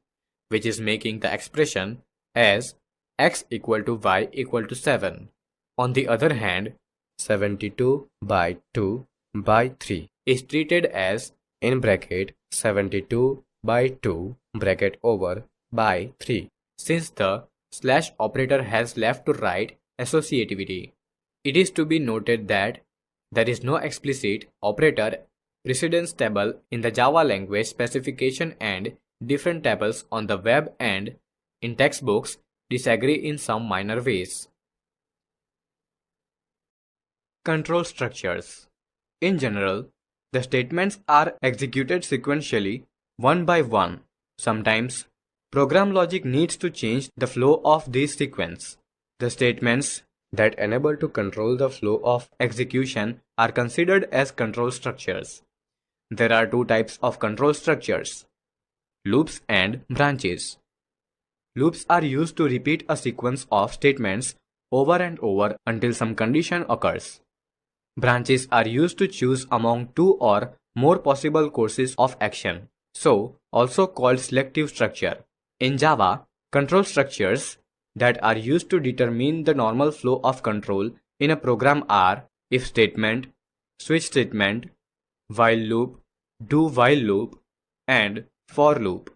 which is making the expression as x equal to y equal to 7. On the other hand, 72 by 2 by 3 is treated as, in bracket, 72 by 2 bracket over by 3, since the slash operator has left to right associativity. It is to be noted that there is no explicit operator precedence table in the Java language specification, and different tables on the web and in textbooks disagree in some minor ways. Control structures. In general, the statements are executed sequentially, one by one. Sometimes, program logic needs to change the flow of this sequence. The statements that enable to control the flow of execution are considered as control structures. There are two types of control structures: loops and branches. Loops are used to repeat a sequence of statements over and over until some condition occurs. Branches are used to choose among two or more possible courses of action, so also called selective structure. In Java, control structures that are used to determine the normal flow of control in a program are if statement, switch statement, while loop, do while loop, and for loop.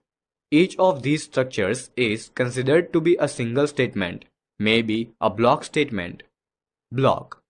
Each of these structures is considered to be a single statement, maybe a block statement. Block.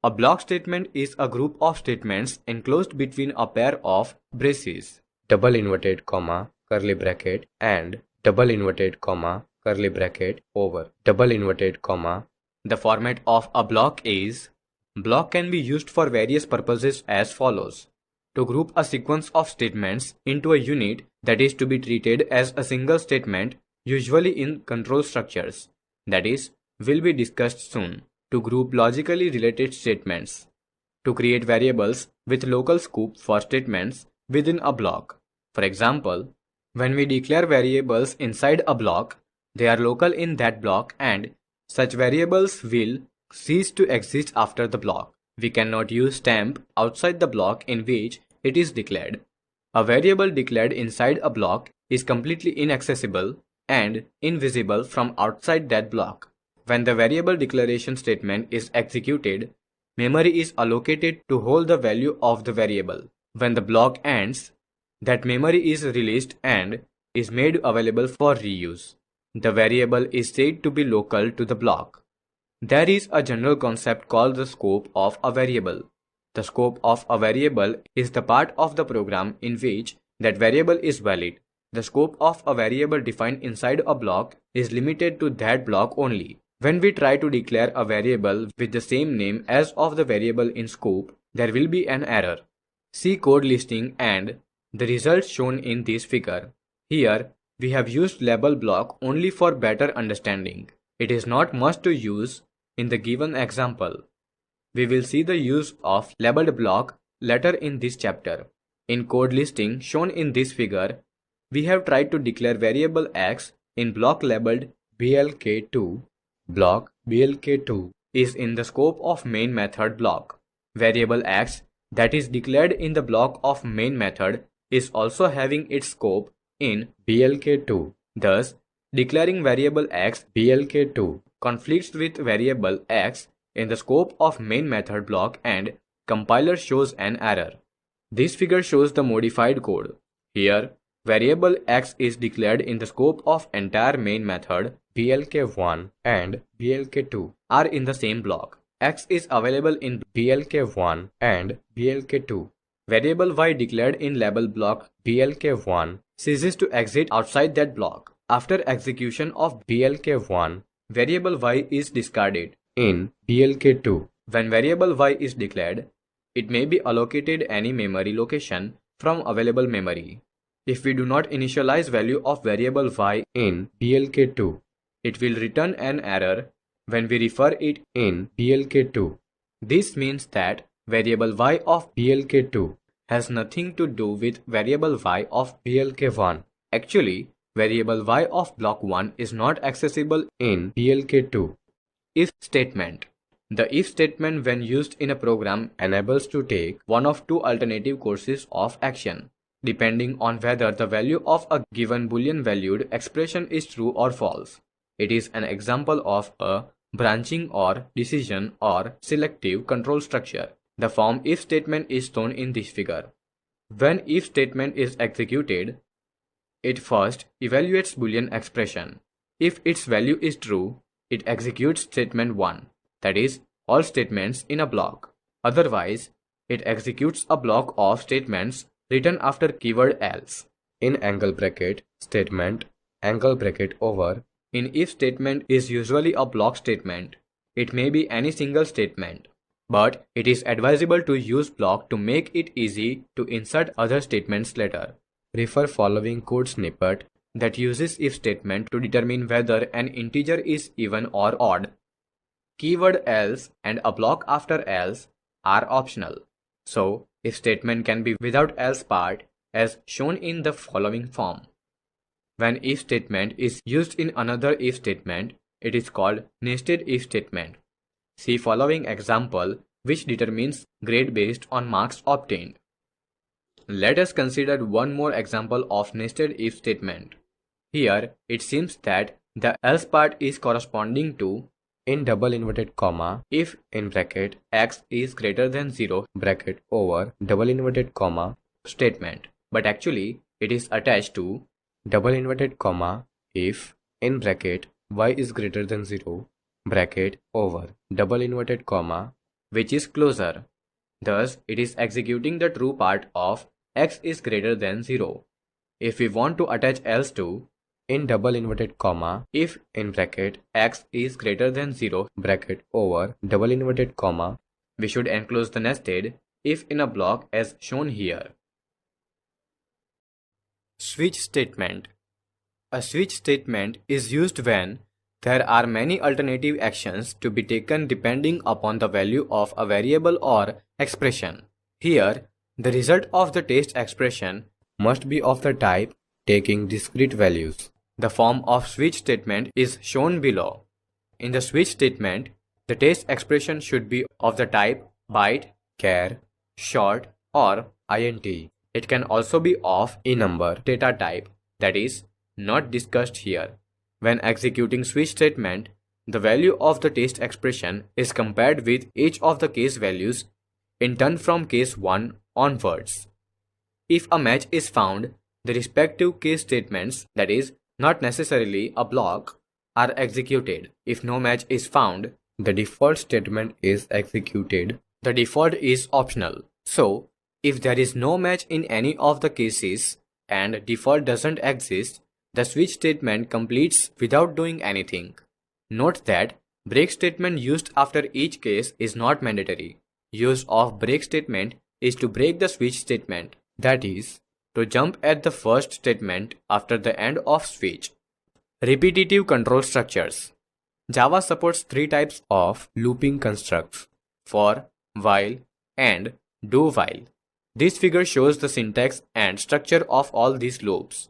A block statement is a group of statements enclosed between a pair of braces, double inverted comma, curly bracket, and double inverted comma, curly bracket over double inverted comma. The format of a block is: block can be used for various purposes as follows: to group a sequence of statements into a unit that is to be treated as a single statement, usually in control structures, that is, will be discussed soon. To group logically related statements. To create variables with local scope for statements within a block. For example, when we declare variables inside a block, they are local in that block and such variables will cease to exist after the block. We cannot use stamp outside the block in which it is declared. A variable declared inside a block is completely inaccessible and invisible from outside that block. When the variable declaration statement is executed, memory is allocated to hold the value of the variable. When the block ends, that memory is released and is made available for reuse. The variable is said to be local to the block. There is a general concept called the scope of a variable. The scope of a variable is the part of the program in which that variable is valid. The scope of a variable defined inside a block is limited to that block only. When we try to declare a variable with the same name as of the variable in scope, there will be an error. See code listing and the results shown in this figure. Here, we have used label block only for better understanding. It is not much to use in the given example. We will see the use of labeled block later in this chapter. In code listing shown in this figure, we have tried to declare variable x in block labeled blk2. Block blk2 is in the scope of main method block. Variable x that is declared in the block of main method is also having its scope in blk2. Thus, declaring variable x blk2 conflicts with variable x in the scope of main method block and compiler shows an error. This figure shows the modified code. Here, variable x is declared in the scope of entire main method. blk1 and blk2 are in the same block. X is available in blk1 and blk2. Variable y declared in label block blk1 ceases to exist outside that block. After execution of blk1, variable y is discarded in blk2. When variable y is declared, it may be allocated any memory location from available memory. If we do not initialize value of variable y in blk2, it will return an error when we refer it in blk2. This means that variable y of blk2 has nothing to do with variable y of blk1. Actually, variable y of block 1 is not accessible in blk2. If statement. The if statement when used in a program enables to take one of two alternative courses of action, depending on whether the value of a given boolean valued expression is true or false. It is an example of a branching or decision or selective control structure. The form if statement is shown in this figure. When if statement is executed, it first evaluates boolean expression. If its value is true, it executes statement 1, that is, all statements in a block. Otherwise, it executes a block of statements written after keyword else. In angle bracket statement, angle bracket over, in if statement is usually a block statement. It may be any single statement. but it is advisable to use block to make it easy to insert other statements later. Refer following code snippet that uses if statement to determine whether an integer is even or odd. Keyword else and a block after else are optional, so if statement can be without else part as shown in the following form. When if statement is used in another if statement, it is called nested if statement. See following example which determines grade based on marks obtained. Let us consider one more example of nested if statement. Here it seems that the else part is corresponding to in double inverted comma if in bracket x is greater than 0 bracket over double inverted comma statement, but actually it is attached to double inverted comma if in bracket y is greater than 0 bracket over double inverted comma, which is closer. Thus it is executing the true part of x is greater than 0. If we want to attach else to in double inverted comma if in bracket x is greater than 0 bracket over double inverted comma, we should enclose the nested if in a block as shown here. Switch statement. A switch statement is used when there are many alternative actions to be taken depending upon the value of a variable or expression. Here, the result of the test expression must be of the type taking discrete values. The form of switch statement is shown below. In the switch statement, the test expression should be of the type byte, char, short, or int. It can also be of enumber data type, that is, not discussed here. When executing switch statement, the value of the test expression is compared with each of the case values in turn from case 1 onwards. If a match is found, the respective case statements, that is, not necessarily a block, are executed. If no match is found, the default statement is executed. The default is optional. So, if there is no match in any of the cases and default doesn't exist, the switch statement completes without doing anything. Note that break statement used after each case is not mandatory. Use of break statement is to break the switch statement, that is, to jump at the first statement after the end of switch. Repetitive control structures. Java supports 3 types of looping constructs: for, while, and do while. This figure shows the syntax and structure of all these loops.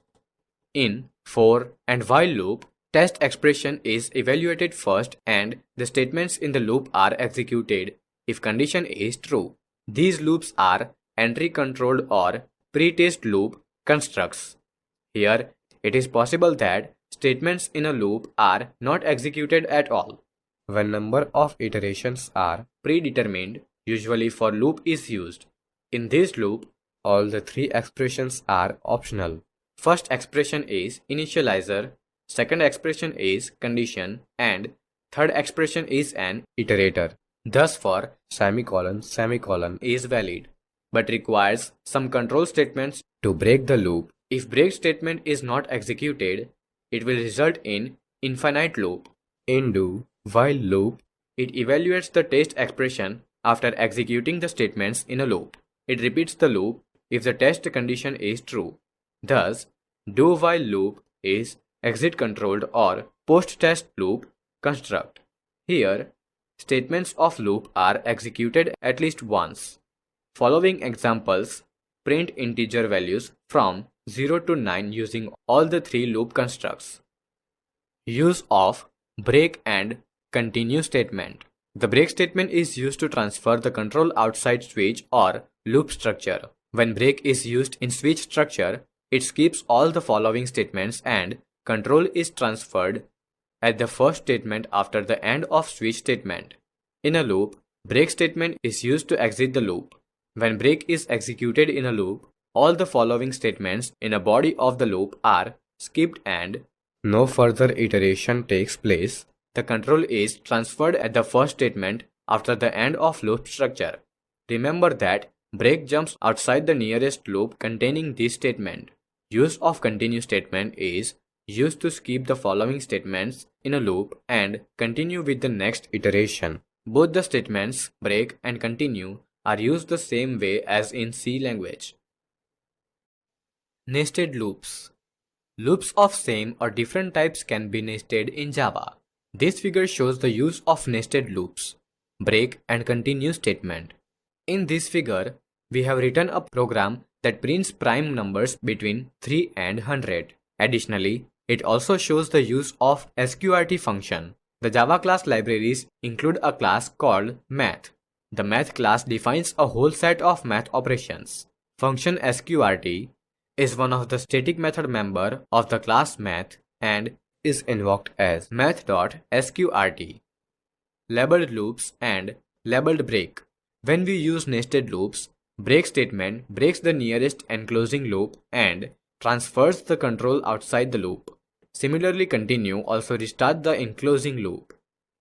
In for and while loop, test expression is evaluated first and the statements in the loop are executed if condition is true. These loops are entry controlled or pre-test loop constructs. Here, it is possible that statements in a loop are not executed at all. When number of iterations are predetermined, usually for loop is used. In this loop, all the 3 expressions are optional. First expression is initializer, second expression is condition, and third expression is an iterator. Thus for semicolon is valid, but requires some control statements to break the loop. If break statement is not executed, it will result in infinite loop. In do while loop, it evaluates the test expression after executing the statements in a loop. It repeats the loop if the test condition is true. Thus, do while loop is exit controlled or post-test loop construct. Here, statements of loop are executed at least once. Following examples print integer values from 0 to 9 using all the 3 loop constructs. Use of break and continue statement. The break statement is used to transfer the control outside switch or loop structure. When break is used in switch structure, it skips all the following statements and control is transferred at the first statement after the end of switch statement. In a loop, break statement is used to exit the loop. When break is executed in a loop, all the following statements in a body of the loop are skipped and no further iteration takes place. The control is transferred at the first statement after the end of loop structure. Remember that break jumps outside the nearest loop containing this statement. Use of continue statement is used to skip the following statements in a loop and continue with the next iteration. Both the statements break and continue are used the same way as in C language. Nested loops. Loops of same or different types can be nested in Java. This figure shows the use of nested loops, break and continue statement. In this figure, we have written a program that prints prime numbers between 3 and 100. Additionally, it also shows the use of sqrt function. The Java class libraries include a class called math. The math class defines a whole set of math operations. Function sqrt is one of the static method member of the class math and is invoked as math.sqrt. Labeled loops and labeled break. When we use nested loops, break statement breaks the nearest enclosing loop and transfers the control outside the loop. Similarly, continue also restart the enclosing loop.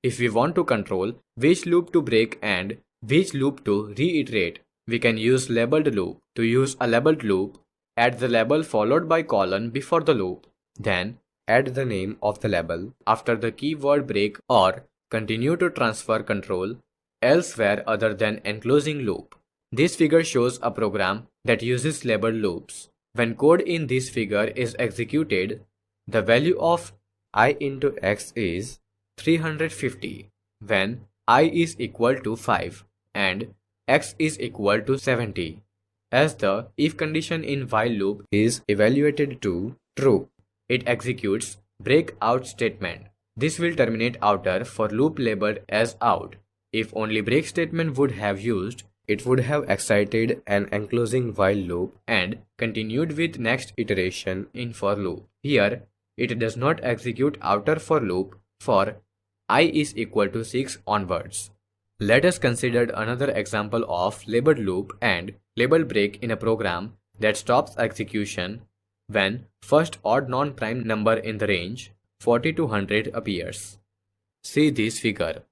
If we want to control which loop to break and which loop to reiterate, we can use labeled loop. To use a labeled loop, add the label followed by colon before the loop. Then add the name of the label after the keyword break or continue to transfer control elsewhere other than enclosing loop. This figure shows a program that uses labeled loops. When code in this figure is executed, the value of I into x is 350 when I is equal to 5 and x is equal to 70. As the if condition in while loop is evaluated to true, it executes breakout statement. This will terminate outer for loop labeled as out. If only break statement would have used, it would have excited an enclosing while loop and continued with next iteration in for loop. Here, it does not execute outer for loop for I is equal to 6 onwards. Let us consider another example of labeled loop and labeled break in a program that stops execution when first odd non-prime number in the range 40 to 100 appears. See this figure.